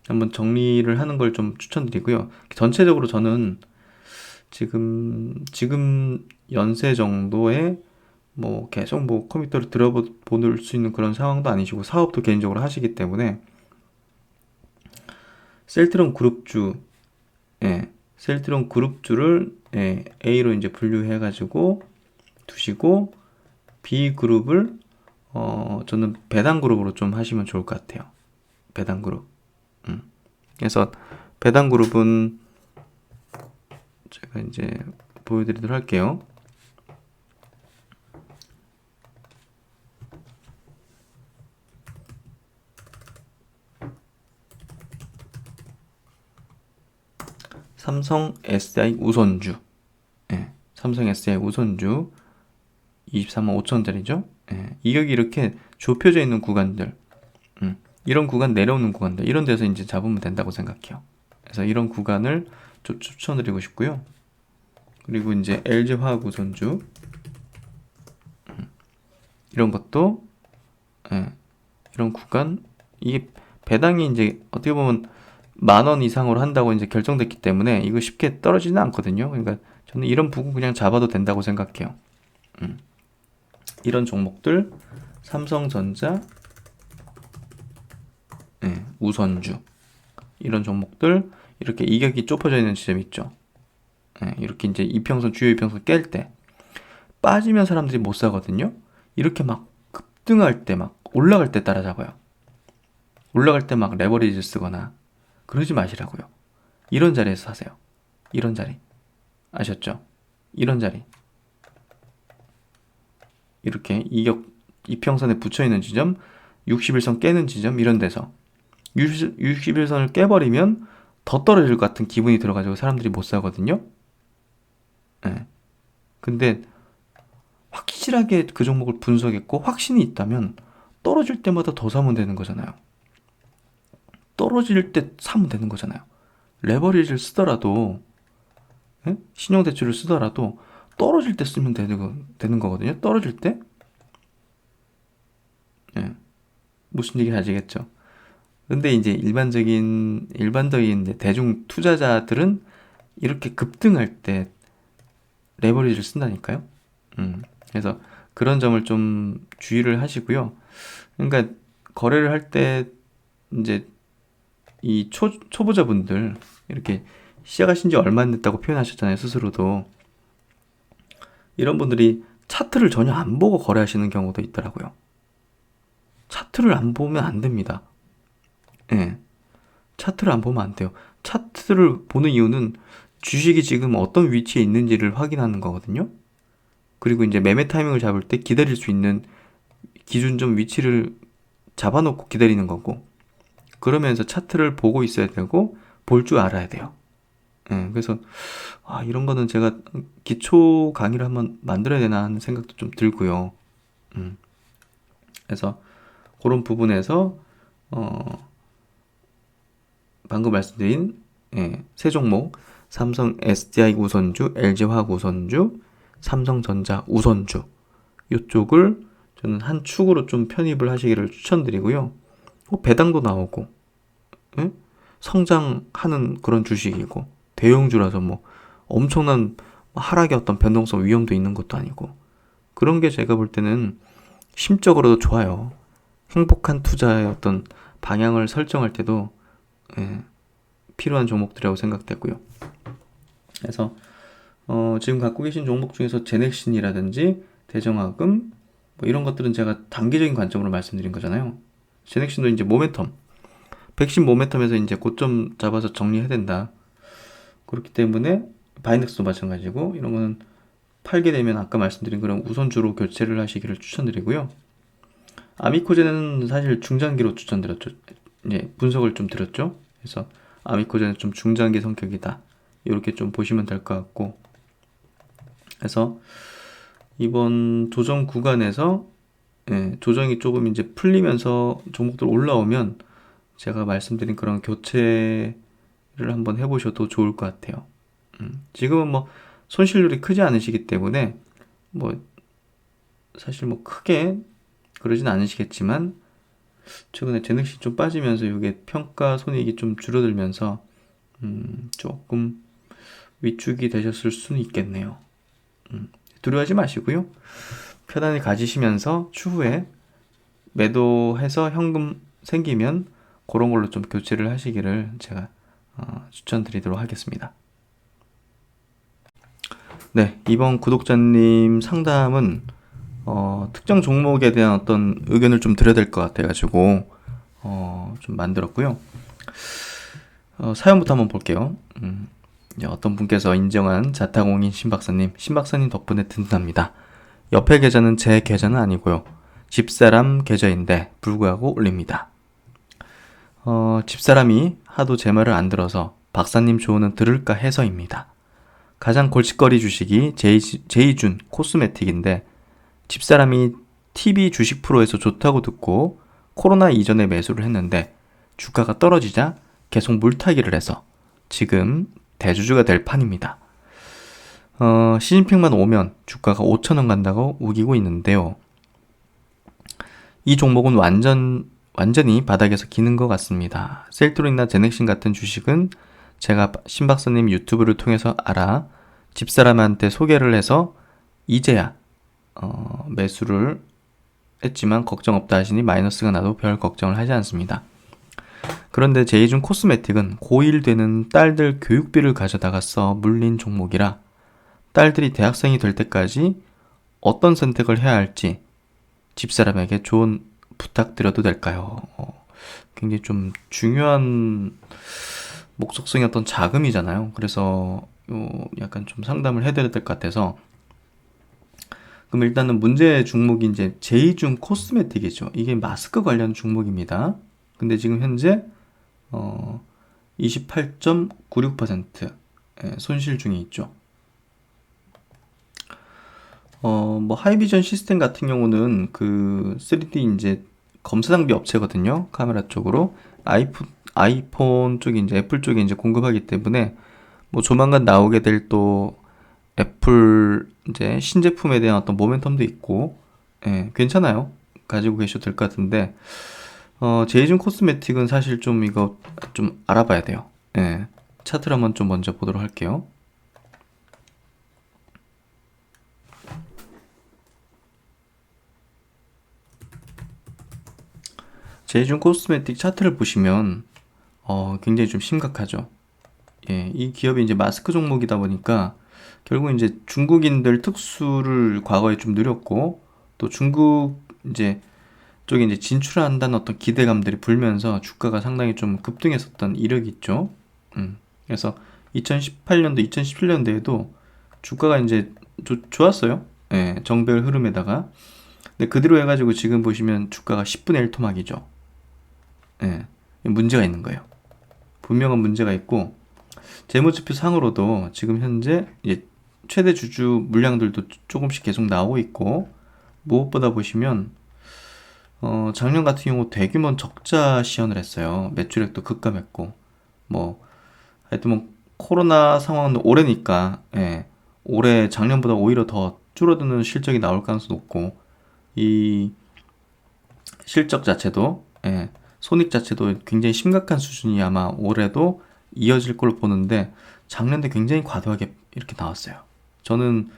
한번 정리를 하는 걸 좀 추천드리고요. 전체적으로 저는 지금 연세 정도에 뭐 계속 뭐 컴퓨터를 들어볼 수 있는 그런 상황도 아니시고 사업도 개인적으로 하시기 때문에 셀트론 그룹주, 셀트론 그룹주를 A로 이제 분류해가지고 두시고 B 그룹을 저는 배당 그룹으로 좀 하시면 좋을 것 같아요. 배당 그룹. 그래서 배당 그룹은 제가 이제 보여드리도록 할게요. 삼성 SDI 우선주. 삼성 SDI 우선주 23만 5천원짜리죠. 이격이 이렇게 좁혀져 있는 구간들, 이런 구간 내려오는 구간들, 이런 데서 이제 잡으면 된다고 생각해요. 그래서 이런 구간을 좀 추천드리고 싶고요. 그리고 이제 LG화학 우선주, 이런 것도, 이런 구간, 이게 배당이 이제 어떻게 보면 10,000원 이상으로 한다고 이제 결정됐기 때문에 이거 쉽게 떨어지지는 않거든요. 그러니까 저는 이런 부분 그냥 잡아도 된다고 생각해요. 이런 종목들, 삼성전자, 우선주, 이런 종목들 이렇게 이격이 좁혀져 있는 지점이 있죠. 이렇게 이제 이평선, 주요 이평선 깰 때 빠지면 사람들이 못 사거든요. 이렇게 막 급등할 때 막 올라갈 때 따라잡아요. 올라갈 때 막 레버리지 쓰거나 그러지 마시라고요. 이런 자리에서 사세요. 이런 자리. 아셨죠? 이런 자리. 이렇게 이평선에 붙여있는 지점, 61선 깨는 지점, 이런 데서 61선을 깨버리면 더 떨어질 것 같은 기분이 들어가지고 사람들이 못 사거든요. 근데 확실하게 그 종목을 분석했고 확신이 있다면 떨어질 때마다 더 사면 되는 거잖아요. 떨어질 때 사면 되는 거잖아요. 레버리지를 쓰더라도, 신용대출을 쓰더라도 떨어질 때 쓰면 되는 거거든요. 떨어질 때. 무슨 얘기인지 아시겠죠? 근데 이제 일반적인 대중 투자자들은 이렇게 급등할 때 레버리지를 쓴다니까요. 그래서 그런 점을 좀 주의를 하시고요. 그러니까 거래를 할 때 이제 이 초보자분들 이렇게 시작하신 지 얼마 안 됐다고 표현하셨잖아요. 스스로도. 이런 분들이 차트를 전혀 안 보고 거래하시는 경우도 있더라고요. 차트를 안 보면 안 됩니다. 차트를 안 보면 안 돼요. 차트를 보는 이유는 주식이 지금 어떤 위치에 있는지를 확인하는 거거든요. 그리고 이제 매매 타이밍을 잡을 때 기다릴 수 있는 기준점 위치를 잡아놓고 기다리는 거고, 그러면서 차트를 보고 있어야 되고 볼 줄 알아야 돼요. 그래서 이런 거는 제가 기초 강의를 한번 만들어야 되나 하는 생각도 좀 들고요. 그래서 그런 부분에서 방금 말씀드린 세 종목 삼성 SDI 우선주, LG화학 우선주, 삼성전자 우선주 이쪽을 저는 한 축으로 좀 편입을 하시기를 추천드리고요. 배당도 나오고 성장하는 그런 주식이고 대형주라서 뭐 엄청난 하락의 어떤 변동성 위험도 있는 것도 아니고 그런 게 제가 볼 때는 심적으로도 좋아요. 행복한 투자의 어떤 방향을 설정할 때도 필요한 종목들이라고 생각되고요. 그래서 지금 갖고 계신 종목 중에서 제넥신이라든지 대정학금 뭐 이런 것들은 제가 단기적인 관점으로 말씀드린 거잖아요. 제넥신도 이제 모멘텀, 백신 모멘텀에서 이제 고점 잡아서 정리해야 된다. 그렇기 때문에 바이넥스도 마찬가지고 이런 거는 팔게 되면 아까 말씀드린 그런 우선주로 교체를 하시기를 추천드리고요. 아미코젠은 사실 중장기로 추천드렸죠. 분석을 좀 드렸죠. 그래서 아미코젠은 좀 중장기 성격이다. 이렇게 좀 보시면 될 것 같고, 그래서 이번 조정 구간에서 조정이 조금 이제 풀리면서 종목들 올라오면 제가 말씀드린 그런 교체를 한번 해보셔도 좋을 것 같아요. 지금은 뭐 손실률이 크지 않으시기 때문에 뭐 사실 뭐 크게 그러진 않으시겠지만 최근에 제넥시 좀 빠지면서 이게 평가 손익이 좀 줄어들면서 조금 위축이 되셨을 수는 있겠네요. 두려워하지 마시고요. 편안히 가지시면서 추후에 매도해서 현금 생기면 그런 걸로 좀 교체를 하시기를 제가 추천드리도록 하겠습니다. 네, 이번 구독자님 상담은 특정 종목에 대한 어떤 의견을 좀 드려야 될 것 같아가지고 좀 만들었고요. 사연부터 한번 볼게요. 어떤 분께서 인정한 자타공인 신박사님 덕분에 든든합니다. 옆에 계좌는 제 계좌는 아니고요. 집사람 계좌인데 불구하고 올립니다. 집사람이 하도 제 말을 안 들어서 박사님 조언은 들을까 해서입니다. 가장 골칫거리 주식이 제이준 코스메틱인데 집사람이 TV 주식 프로에서 좋다고 듣고 코로나 이전에 매수를 했는데 주가가 떨어지자 계속 물타기를 해서 지금 대주주가 될 판입니다. 시진핑만 오면 주가가 5,000원 간다고 우기고 있는데요. 이 종목은 완전히 바닥에서 기는 것 같습니다. 셀트로이나 제넥신 같은 주식은 제가 신박사님 유튜브를 통해서 알아 집사람한테 소개를 해서 이제야 매수를 했지만 걱정 없다 하시니 마이너스가 나도 별 걱정을 하지 않습니다. 그런데 제이준 코스메틱은 고1 되는 딸들 교육비를 가져다가 써 물린 종목이라 딸들이 대학생이 될 때까지 어떤 선택을 해야 할지 집사람에게 조언 부탁드려도 될까요? 굉장히 좀 중요한 목적성이 어떤 자금이잖아요. 그래서 약간 좀 상담을 해드려야 될 것 같아서 그럼 일단은 문제 종목이 이제 제이준 코스메틱이죠. 이게 마스크 관련 종목입니다. 근데 지금 현재 28.96% 손실 중에 있죠. 뭐 하이비전 시스템 같은 경우는 그 3D 이제 검사 장비 업체거든요. 카메라 쪽으로 아이폰 쪽이 이제 애플 쪽에 이제 공급하기 때문에 뭐 조만간 나오게 될 또 애플 이제 신제품에 대한 어떤 모멘텀도 있고 괜찮아요. 가지고 계셔도 될 것 같은데 제이준 코스메틱은 사실 좀 이거 좀 알아봐야 돼요. 차트를 한번 좀 먼저 보도록 할게요. 제이준 코스메틱 차트를 보시면 굉장히 좀 심각하죠. 이 기업이 이제 마스크 종목이다 보니까 결국 이제 중국인들 특수를 과거에 좀 누렸고 또 중국 이제 쪽에 이제 진출한다는 어떤 기대감들이 불면서 주가가 상당히 좀 급등했었던 이력이 있죠. 그래서 2018년도, 2017년도에도 주가가 이제 좋았어요. 정배열 흐름에다가. 근데 그 뒤로 해가지고 지금 보시면 주가가 10분의 1 토막이죠. 문제가 있는 거예요. 분명한 문제가 있고 재무지표 상으로도 지금 현재 이제 최대 주주 물량들도 조금씩 계속 나오고 있고 무엇보다 보시면 작년 같은 경우 대규모 적자 시현을 했어요. 매출액도 급감했고 뭐 하여튼 뭐 코로나 상황은 올해니까 올해 작년보다 오히려 더 줄어드는 실적이 나올 가능성도 높고 이 실적 자체도 손익 자체도 굉장히 심각한 수준이 아마 올해도 이어질 걸로 보는데 작년에 굉장히 과도하게 이렇게 나왔어요. 저는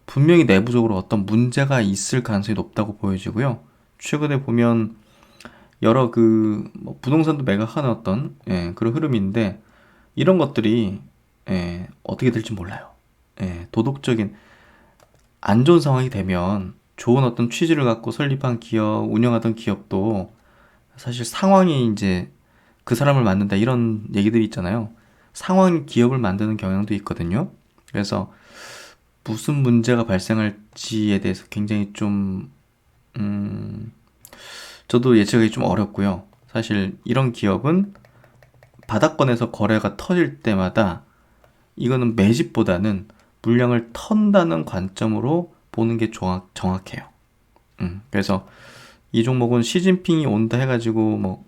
분명히 내부적으로 어떤 문제가 있을 가능성이 높다고 보여지고요. 최근에 보면 여러 뭐 부동산도 매각하는 어떤 그런 흐름인데 이런 것들이 어떻게 될지 몰라요. 도덕적인 안 좋은 상황이 되면 좋은 어떤 취지를 갖고 설립한 기업, 운영하던 기업도 사실 상황이 이제 그 사람을 만든다 이런 얘기들이 있잖아요. 상황이 기업을 만드는 경향도 있거든요. 그래서 무슨 문제가 발생할지에 대해서 굉장히 좀 저도 예측하기 좀 어렵고요. 사실 이런 기업은 바닥권에서 거래가 터질 때마다 이거는 매집보다는 물량을 턴다는 관점으로 보는 게 정확해요. 그래서 이 종목은 시진핑이 온다 해가지고 뭐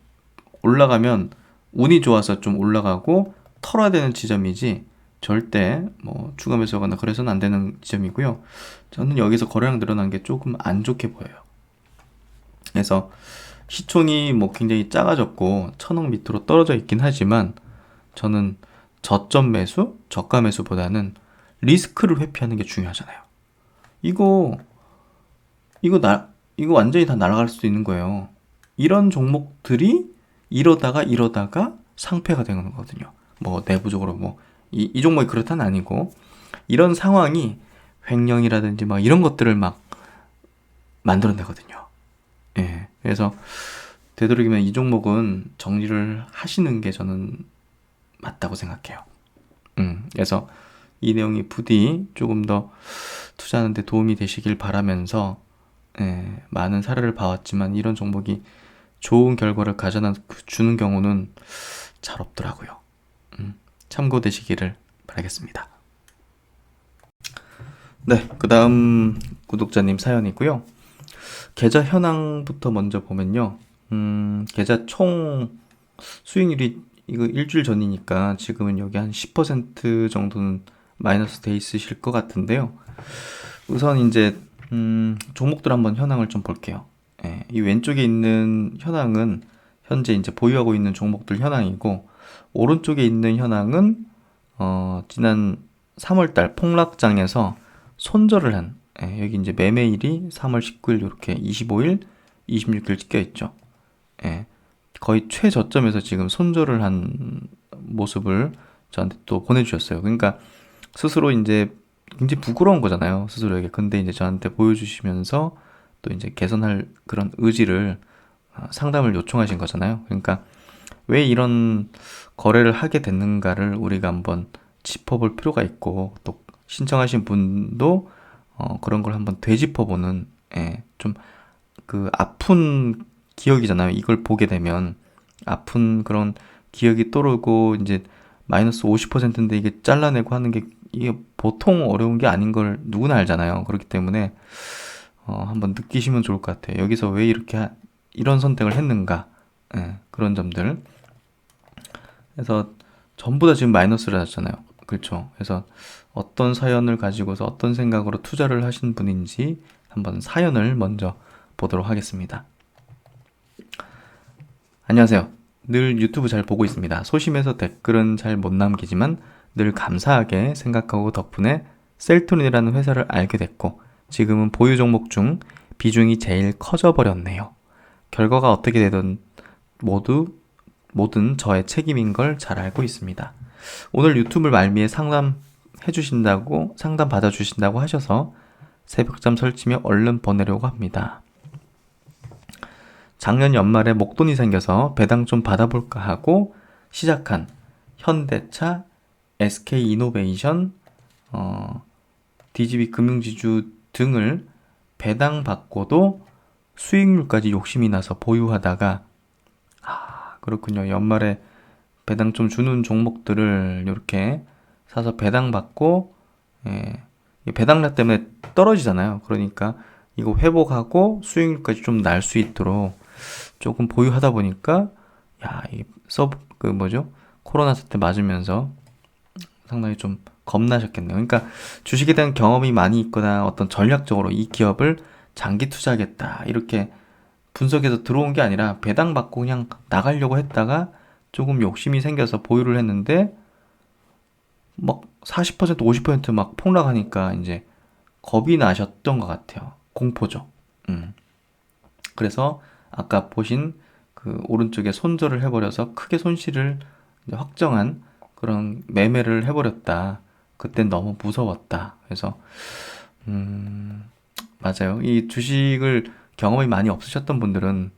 올라가면 운이 좋아서 좀 올라가고 털어야 되는 지점이지 절대 뭐 추가 매수하거나 그래서는 안 되는 지점이고요. 저는 여기서 거래량 늘어난 게 조금 안 좋게 보여요. 그래서 시총이 뭐 굉장히 작아졌고 1,000억 밑으로 떨어져 있긴 하지만 저는 저점 매수, 저가 매수보다는 리스크를 회피하는 게 중요하잖아요. 이거 이거 완전히 다 날아갈 수도 있는 거예요. 이런 종목들이 이러다가 상폐가 되는 거거든요. 뭐 내부적으로 뭐 이 종목이 그렇다는 아니고 이런 상황이 횡령이라든지 막 이런 것들을 막 만들어내거든요. 그래서 되도록이면 이 종목은 정리를 하시는 게 저는 맞다고 생각해요. 그래서 이 내용이 부디 조금 더 투자하는 데 도움이 되시길 바라면서 많은 사례를 봐왔지만 이런 종목이 좋은 결과를 가져다 주는 경우는 잘 없더라고요. 참고되시기를 바라겠습니다. 네, 그 다음 구독자님 사연이고요. 계좌 현황부터 먼저 보면요. 계좌 총 수익률이 이거 일주일 전이니까 지금은 여기 한 10% 정도는 마이너스 돼 있으실 것 같은데요. 우선 이제 종목들 한번 현황을 좀 볼게요. 이 왼쪽에 있는 현황은 현재 이제 보유하고 있는 종목들 현황이고 오른쪽에 있는 현황은 지난 3월달 폭락장에서 손절을 한 여기 이제 매매일이 3월 19일 이렇게 25일, 26일 찍혀 있죠. 거의 최저점에서 지금 손절을 한 모습을 저한테 또 보내주셨어요. 그러니까 스스로 이제 굉장히 부끄러운 거잖아요. 스스로에게. 근데 이제 저한테 보여주시면서 또 이제 개선할 그런 의지를 상담을 요청하신 거잖아요. 그러니까 왜 이런 거래를 하게 됐는가를 우리가 한번 짚어볼 필요가 있고 또 신청하신 분도 그런 걸 한번 되짚어보는 좀 그 아픈 기억이잖아요. 이걸 보게 되면 아픈 그런 기억이 떠오르고 이제 마이너스 50%인데 이게 잘라내고 하는 게 이게 보통 어려운 게 아닌 걸 누구나 알잖아요. 그렇기 때문에 한번 느끼시면 좋을 것 같아요. 여기서 왜 이렇게 이런 선택을 했는가 그런 점들. 그래서 전부 다 지금 마이너스를 하셨잖아요. 그렇죠. 그래서 어떤 사연을 가지고서 어떤 생각으로 투자를 하신 분인지 한번 사연을 먼저 보도록 하겠습니다. 안녕하세요. 늘 유튜브 잘 보고 있습니다. 소심해서 댓글은 잘 못 남기지만 늘 감사하게 생각하고 덕분에 셀토린이라는 회사를 알게 됐고 지금은 보유 종목 중 비중이 제일 커져 버렸네요. 결과가 어떻게 되든 모든 저의 책임인 걸 잘 알고 있습니다. 오늘 유튜브 말미에 상담 받아주신다고 하셔서 새벽잠 설치며 얼른 보내려고 합니다. 작년 연말에 목돈이 생겨서 배당 좀 받아볼까 하고 시작한 현대차, SK이노베이션, DGB 금융지주 등을 배당 받고도 수익률까지 욕심이 나서 보유하다가 그렇군요. 연말에 배당 좀 주는 종목들을 이렇게 사서 배당 받고 배당량 때문에 떨어지잖아요. 그러니까 이거 회복하고 수익률까지 좀 날 수 있도록 조금 보유하다 보니까 이게 코로나 사태 맞으면서 상당히 좀 겁나셨겠네요. 그러니까 주식에 대한 경험이 많이 있거나 어떤 전략적으로 이 기업을 장기 투자하겠다 이렇게 분석해서 들어온 게 아니라 배당 받고 그냥 나가려고 했다가 조금 욕심이 생겨서 보유를 했는데 막 40%, 50%막 폭락하니까 이제 겁이 나셨던 것 같아요. 공포죠. 그래서 아까 보신 그 오른쪽에 손절을 해버려서 크게 손실을 이제 확정한 그런 매매를 해버렸다. 그땐 너무 무서웠다. 그래서 맞아요. 이 주식을 경험이 많이 없으셨던 분들은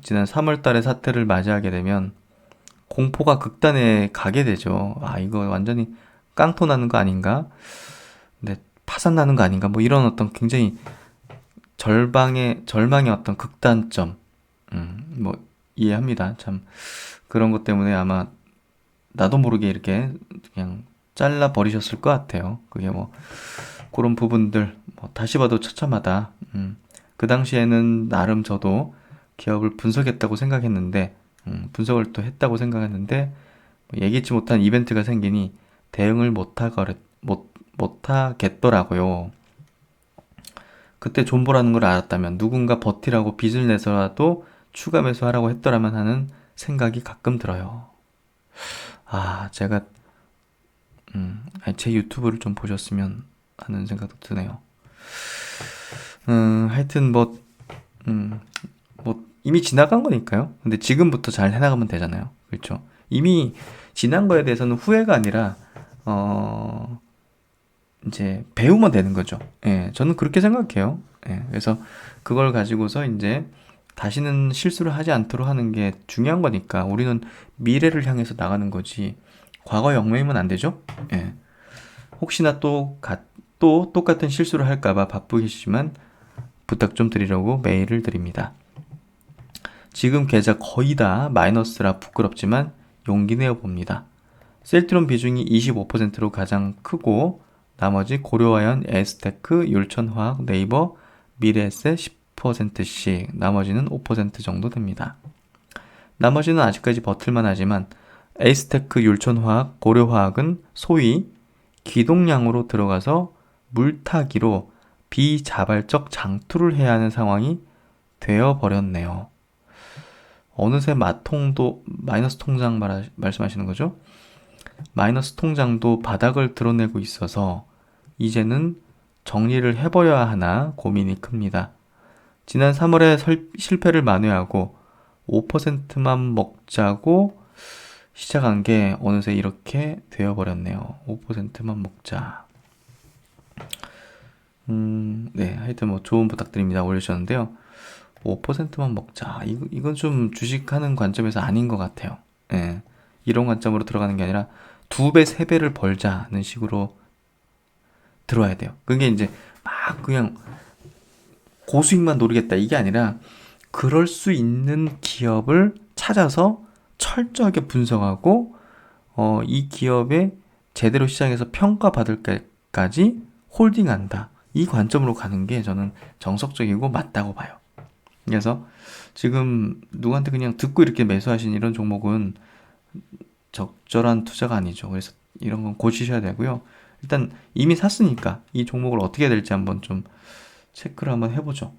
지난 3월 달에 사태를 맞이하게 되면 공포가 극단에 가게 되죠. 아, 이거 완전히 깡통 나는 거 아닌가? 근데 파산 나는 거 아닌가? 뭐 이런 어떤 굉장히 절망의 어떤 극단점, 뭐 이해합니다. 참 그런 것 때문에 아마 나도 모르게 이렇게 그냥 잘라 버리셨을 것 같아요. 그게 뭐 그런 부분들 뭐 다시 봐도 처참하다. 그 당시에는 나름 저도 기업을 분석했다고 생각했는데, 분석을 또 했다고 생각했는데 뭐 예기치 못한 이벤트가 생기니 대응을 못하겠더라고요. 그때 존버라는 걸 알았다면 누군가 버티라고 빚을 내서라도 추가 매수하라고 했더라면 하는 생각이 가끔 들어요. 아, 제가 제 유튜브를 좀 보셨으면 하는 생각도 드네요. 하여튼 뭐 이미 지나간 거니까요. 근데 지금부터 잘 해나가면 되잖아요. 그렇죠? 이미 지난 거에 대해서는 후회가 아니라 이제 배우면 되는 거죠. 예, 저는 그렇게 생각해요. 예, 그래서 그걸 가지고서 이제 다시는 실수를 하지 않도록 하는 게 중요한 거니까 우리는 미래를 향해서 나가는 거지 과거에 얽매이면 안 되죠. 예, 혹시나 또 똑같은 실수를 할까봐 바쁘시지만 부탁 좀 드리려고 메일을 드립니다. 지금 계좌 거의 다 마이너스라 부끄럽지만 용기 내어 봅니다. 셀트론 비중이 25%로 가장 크고 나머지 고려아연, 에스테크, 율천화학, 네이버, 미래에셋 10%씩, 나머지는 5% 정도 됩니다. 나머지는 아직까지 버틸만 하지만 에스테크, 율천화학, 고려화학은 소위 기동량으로 들어가서 물타기로 비자발적 장투를 해야 하는 상황이 되어버렸네요. 어느새 마통도 마이너스 통장 말씀하시는 거죠? 마이너스 통장도 바닥을 드러내고 있어서 이제는 정리를 해버려야 하나 고민이 큽니다. 지난 3월에 실패를 만회하고 5%만 먹자고 시작한 게 어느새 이렇게 되어버렸네요. 5%만 먹자. 네, 하여튼 뭐 조언 부탁드립니다. 올려주셨는데요. 5%만 먹자. 이건 좀 주식하는 관점에서 아닌 것 같아요. 예, 이런 관점으로 들어가는 게 아니라 2배, 3배를 벌자는 식으로 들어야 돼요. 그게 이제 막 그냥 고수익만 노리겠다 이게 아니라 그럴 수 있는 기업을 찾아서 철저하게 분석하고 이 기업에 제대로 시장에서 평가받을 때까지 홀딩한다. 이 관점으로 가는 게 저는 정석적이고 맞다고 봐요. 그래서 지금 누구한테 그냥 듣고 이렇게 매수하신 이런 종목은 적절한 투자가 아니죠. 그래서 이런 건 고치셔야 되고요. 일단 이미 샀으니까 이 종목을 어떻게 해야 될지 한번 좀 체크를 한번 해보죠.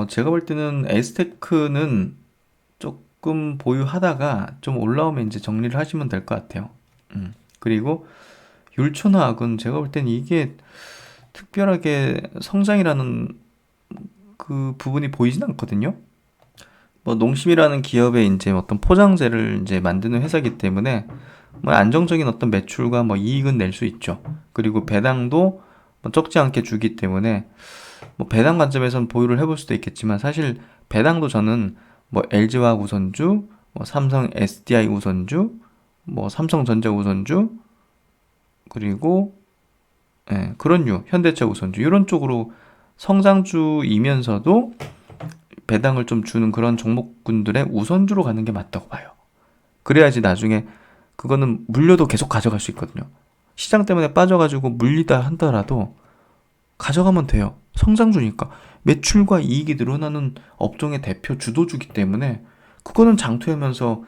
제가 볼 때는 에스테크는 조금 보유하다가 좀 올라오면 이제 정리를 하시면 될 것 같아요. 그리고 율촌화학은 제가 볼 때는 이게 특별하게 성장이라는 그 부분이 보이진 않거든요. 뭐 농심이라는 기업의 이제 어떤 포장재를 이제 만드는 회사이기 때문에 뭐 안정적인 어떤 매출과 뭐 이익은 낼 수 있죠. 그리고 배당도 뭐 적지 않게 주기 때문에 뭐 배당 관점에선 보유를 해볼 수도 있겠지만 사실 배당도 저는 뭐 LG화학 우선주, 뭐 삼성 SDI 우선주, 뭐 삼성전자 우선주, 그리고 그런 현대차 우선주 이런 쪽으로 성장주이면서도 배당을 좀 주는 그런 종목군들의 우선주로 가는 게 맞다고 봐요. 그래야지 나중에 그거는 물려도 계속 가져갈 수 있거든요. 시장 때문에 빠져가지고 물리다 하더라도 가져가면 돼요. 성장주니까. 매출과 이익이 늘어나는 업종의 대표 주도주기 때문에 그거는 장투하면서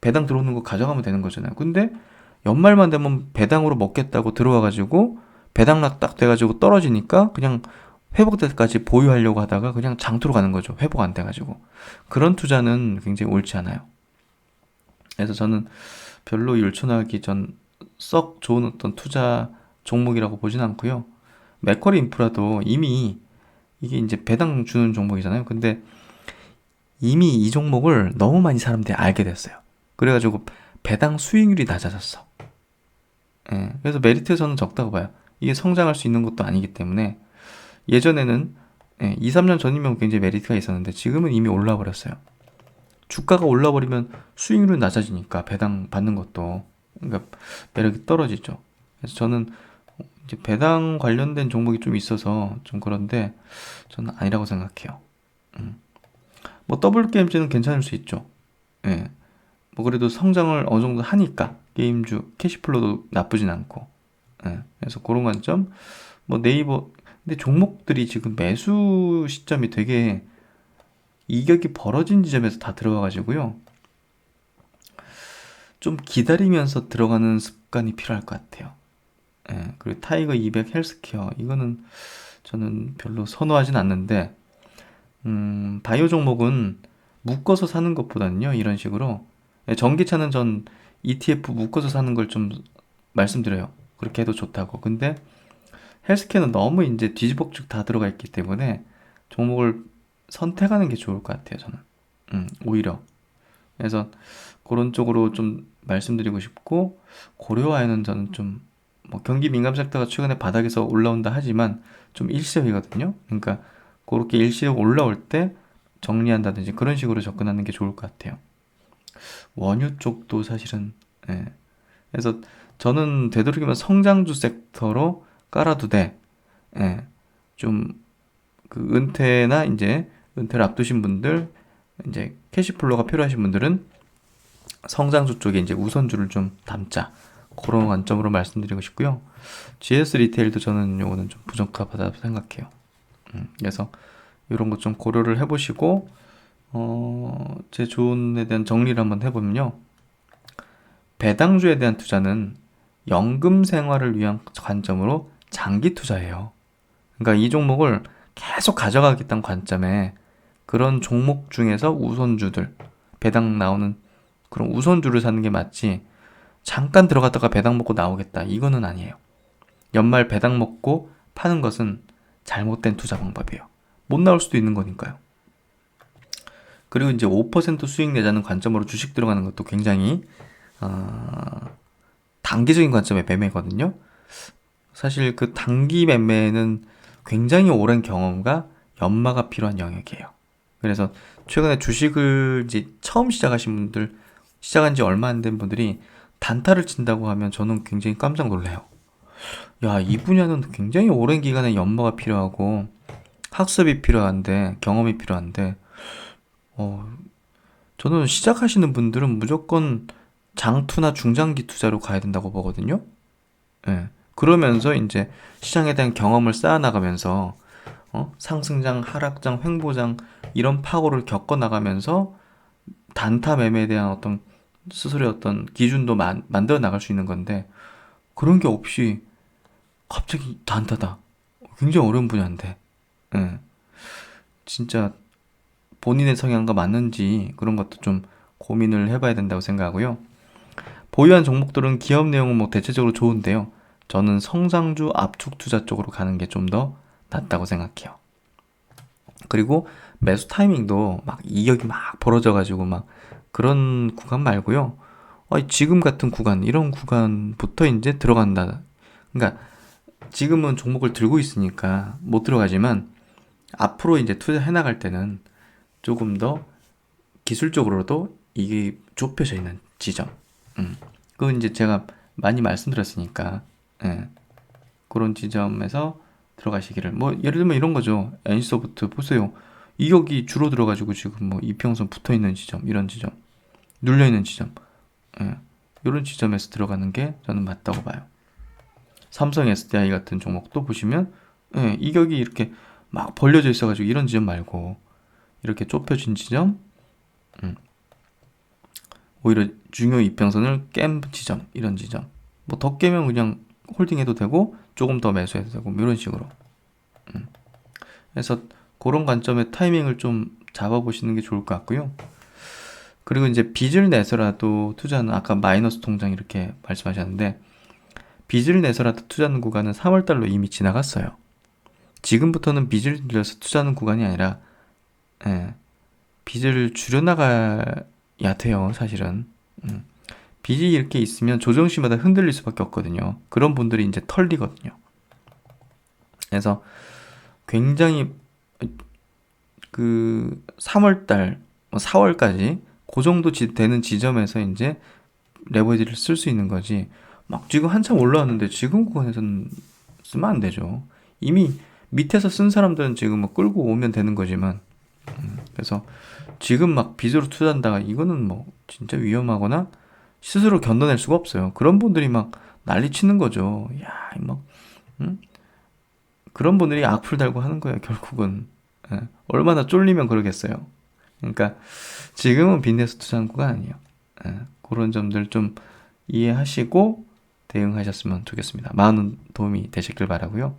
배당 들어오는 거 가져가면 되는 거잖아요. 근데 연말만 되면 배당으로 먹겠다고 들어와가지고 배당락 딱 돼가지고 떨어지니까 그냥 회복될 때까지 보유하려고 하다가 그냥 장투로 가는 거죠. 회복 안 돼가지고. 그런 투자는 굉장히 옳지 않아요. 그래서 저는 별로 율촌하기 전 썩 좋은 어떤 투자 종목이라고 보진 않고요. 맥쿼리 인프라도 이미 이게 이제 배당 주는 종목이잖아요. 근데 이미 이 종목을 너무 많이 사람들이 알게 됐어요. 그래가지고 배당 수익률이 낮아졌어. 예, 그래서 메리트에서는 적다고 봐요. 이게 성장할 수 있는 것도 아니기 때문에 예전에는 2, 3년 전이면 굉장히 메리트가 있었는데 지금은 이미 올라 버렸어요. 주가가 올라 버리면 수익률은 낮아지니까 배당 받는 것도 그러니까 매력이 떨어지죠. 그래서 저는 이제 배당 관련된 종목이 좀 있어서 좀 그런데 저는 아니라고 생각해요. 뭐 더블 게임즈는 괜찮을 수 있죠. 예. 뭐 그래도 성장을 어느 정도 하니까 게임주 캐시플로도 나쁘진 않고. 예. 그래서 그런 관점. 뭐 네이버 근데 종목들이 지금 매수 시점이 되게 이격이 벌어진 지점에서 다 들어가가지고요. 좀 기다리면서 들어가는 습관이 필요할 것 같아요. 예. 그리고 타이거 200 헬스케어 이거는 저는 별로 선호하진 않는데 바이오 종목은 묶어서 사는 것보다는요, 이런 식으로. 예, 전기차는 전 ETF 묶어서 사는 걸 좀 말씀드려요. 그렇게 해도 좋다고. 근데 헬스케어는 너무 이제 뒤집어쭉 다 들어가 있기 때문에 종목을 선택하는 게 좋을 것 같아요, 저는. 오히려. 그래서 그런 쪽으로 좀 말씀드리고 싶고, 고려와이는 저는 좀, 뭐 경기 민감 섹터가 최근에 바닥에서 올라온다 하지만 좀 일시적이거든요. 그러니까 그렇게 일시적 올라올 때 정리한다든지 그런 식으로 접근하는 게 좋을 것 같아요. 원유 쪽도 사실은 예. 그래서 저는 되도록이면 성장주 섹터로 깔아두되 예. 좀 그 은퇴나 이제 은퇴를 앞두신 분들 이제 캐시플로가 필요하신 분들은 성장주 쪽에 이제 우선주를 좀 담자 그런 관점으로 말씀드리고 싶고요. GS 리테일도 저는 요거는 좀 부적합하다고 생각해요. 그래서 이런 것 좀 고려를 해보시고 제 조언에 대한 정리를 한번 해보면요. 배당주에 대한 투자는 연금 생활을 위한 관점으로 장기 투자예요. 그러니까 이 종목을 계속 가져가겠다는 관점에 그런 종목 중에서 우선주들, 배당 나오는 그런 우선주를 사는 게 맞지 잠깐 들어갔다가 배당 먹고 나오겠다. 이거는 아니에요. 연말 배당 먹고 파는 것은 잘못된 투자 방법이에요. 못 나올 수도 있는 거니까요. 그리고 이제 5% 수익 내자는 관점으로 주식 들어가는 것도 굉장히 단기적인 관점의 매매거든요. 사실 그 단기 매매는 굉장히 오랜 경험과 연마가 필요한 영역이에요. 그래서 최근에 주식을 이제 처음 시작하신 분들, 시작한 지 얼마 안 된 분들이 단타를 친다고 하면 저는 굉장히 깜짝 놀래요. 야, 이 분야는 굉장히 오랜 기간의 연마가 필요하고 학습이 필요한데, 경험이 필요한데, 저는 시작하시는 분들은 무조건 장투나 중장기 투자로 가야 된다고 보거든요. 예. 그러면서 이제 시장에 대한 경험을 쌓아나가면서 상승장, 하락장, 횡보장 이런 파고를 겪어 나가면서 단타 매매에 대한 어떤 스스로의 어떤 기준도 만들어 나갈 수 있는 건데 그런 게 없이 갑자기 단타다. 굉장히 어려운 분야인데. 예. 진짜 본인의 성향과 맞는지 그런 것도 좀 고민을 해봐야 된다고 생각하고요. 보유한 종목들은 기업 내용은 뭐 대체적으로 좋은데요. 저는 성장주 압축 투자 쪽으로 가는 게 좀 더 낫다고 생각해요. 그리고 매수 타이밍도 막 이격이 막 벌어져가지고 막 그런 구간 말고요. 지금 같은 구간, 이런 구간부터 이제 들어간다. 그러니까 지금은 종목을 들고 있으니까 못 들어가지만 앞으로 이제 투자해 나갈 때는 조금 더 기술적으로도 이게 좁혀져 있는 지점. 그건 이제 제가 많이 말씀드렸으니까, 예. 그런 지점에서 들어가시기를. 뭐, 예를 들면 이런 거죠. NC소프트 보세요. 이격이 줄어들어가지고 지금 뭐 이평선 붙어 있는 지점, 이런 지점, 눌려 있는 지점, 예. 이런 지점에서 들어가는 게 저는 맞다고 봐요. 삼성 SDI 같은 종목도 보시면 예, 이격이 이렇게 막 벌려져 있어가지고 이런 지점 말고 이렇게 좁혀진 지점, 오히려 중요 이평선을 깬 지점, 이런 지점. 뭐 더 깨면 그냥 홀딩해도 되고 조금 더 매수해도 되고 뭐 이런 식으로. 그래서 그런 관점의 타이밍을 좀 잡아보시는 게 좋을 것 같고요. 그리고 이제 빚을 내서라도 투자는 아까 마이너스 통장 이렇게 말씀하셨는데 빚을 내서라도 투자하는 구간은 3월달로 이미 지나갔어요. 지금부터는 빚을 들여서 투자하는 구간이 아니라 예, 빚을 줄여나가야 돼요, 사실은. 빚이 이렇게 있으면 조정시마다 흔들릴 수밖에 없거든요. 그런 분들이 이제 털리거든요. 그래서 굉장히 그 3월달, 4월까지 그 정도 되는 지점에서 이제 레버리지를 쓸 수 있는 거지. 막 지금 한참 올라왔는데 지금 구간에서는 쓰면 안 되죠. 이미 밑에서 쓴 사람들은 지금 뭐 끌고 오면 되는 거지만, 그래서 지금 막 빚으로 투자한다가 이거는 뭐 진짜 위험하거나 스스로 견뎌낼 수가 없어요. 그런 분들이 막 난리 치는 거죠. 야, 막 그런 분들이 악플 달고 하는 거예요, 결국은. 예, 얼마나 쫄리면 그러겠어요. 그러니까 지금은 빚내서 투자하는 구간 아니에요. 예, 그런 점들 좀 이해하시고 대응하셨으면 좋겠습니다. 많은 도움이 되셨길 바라고요.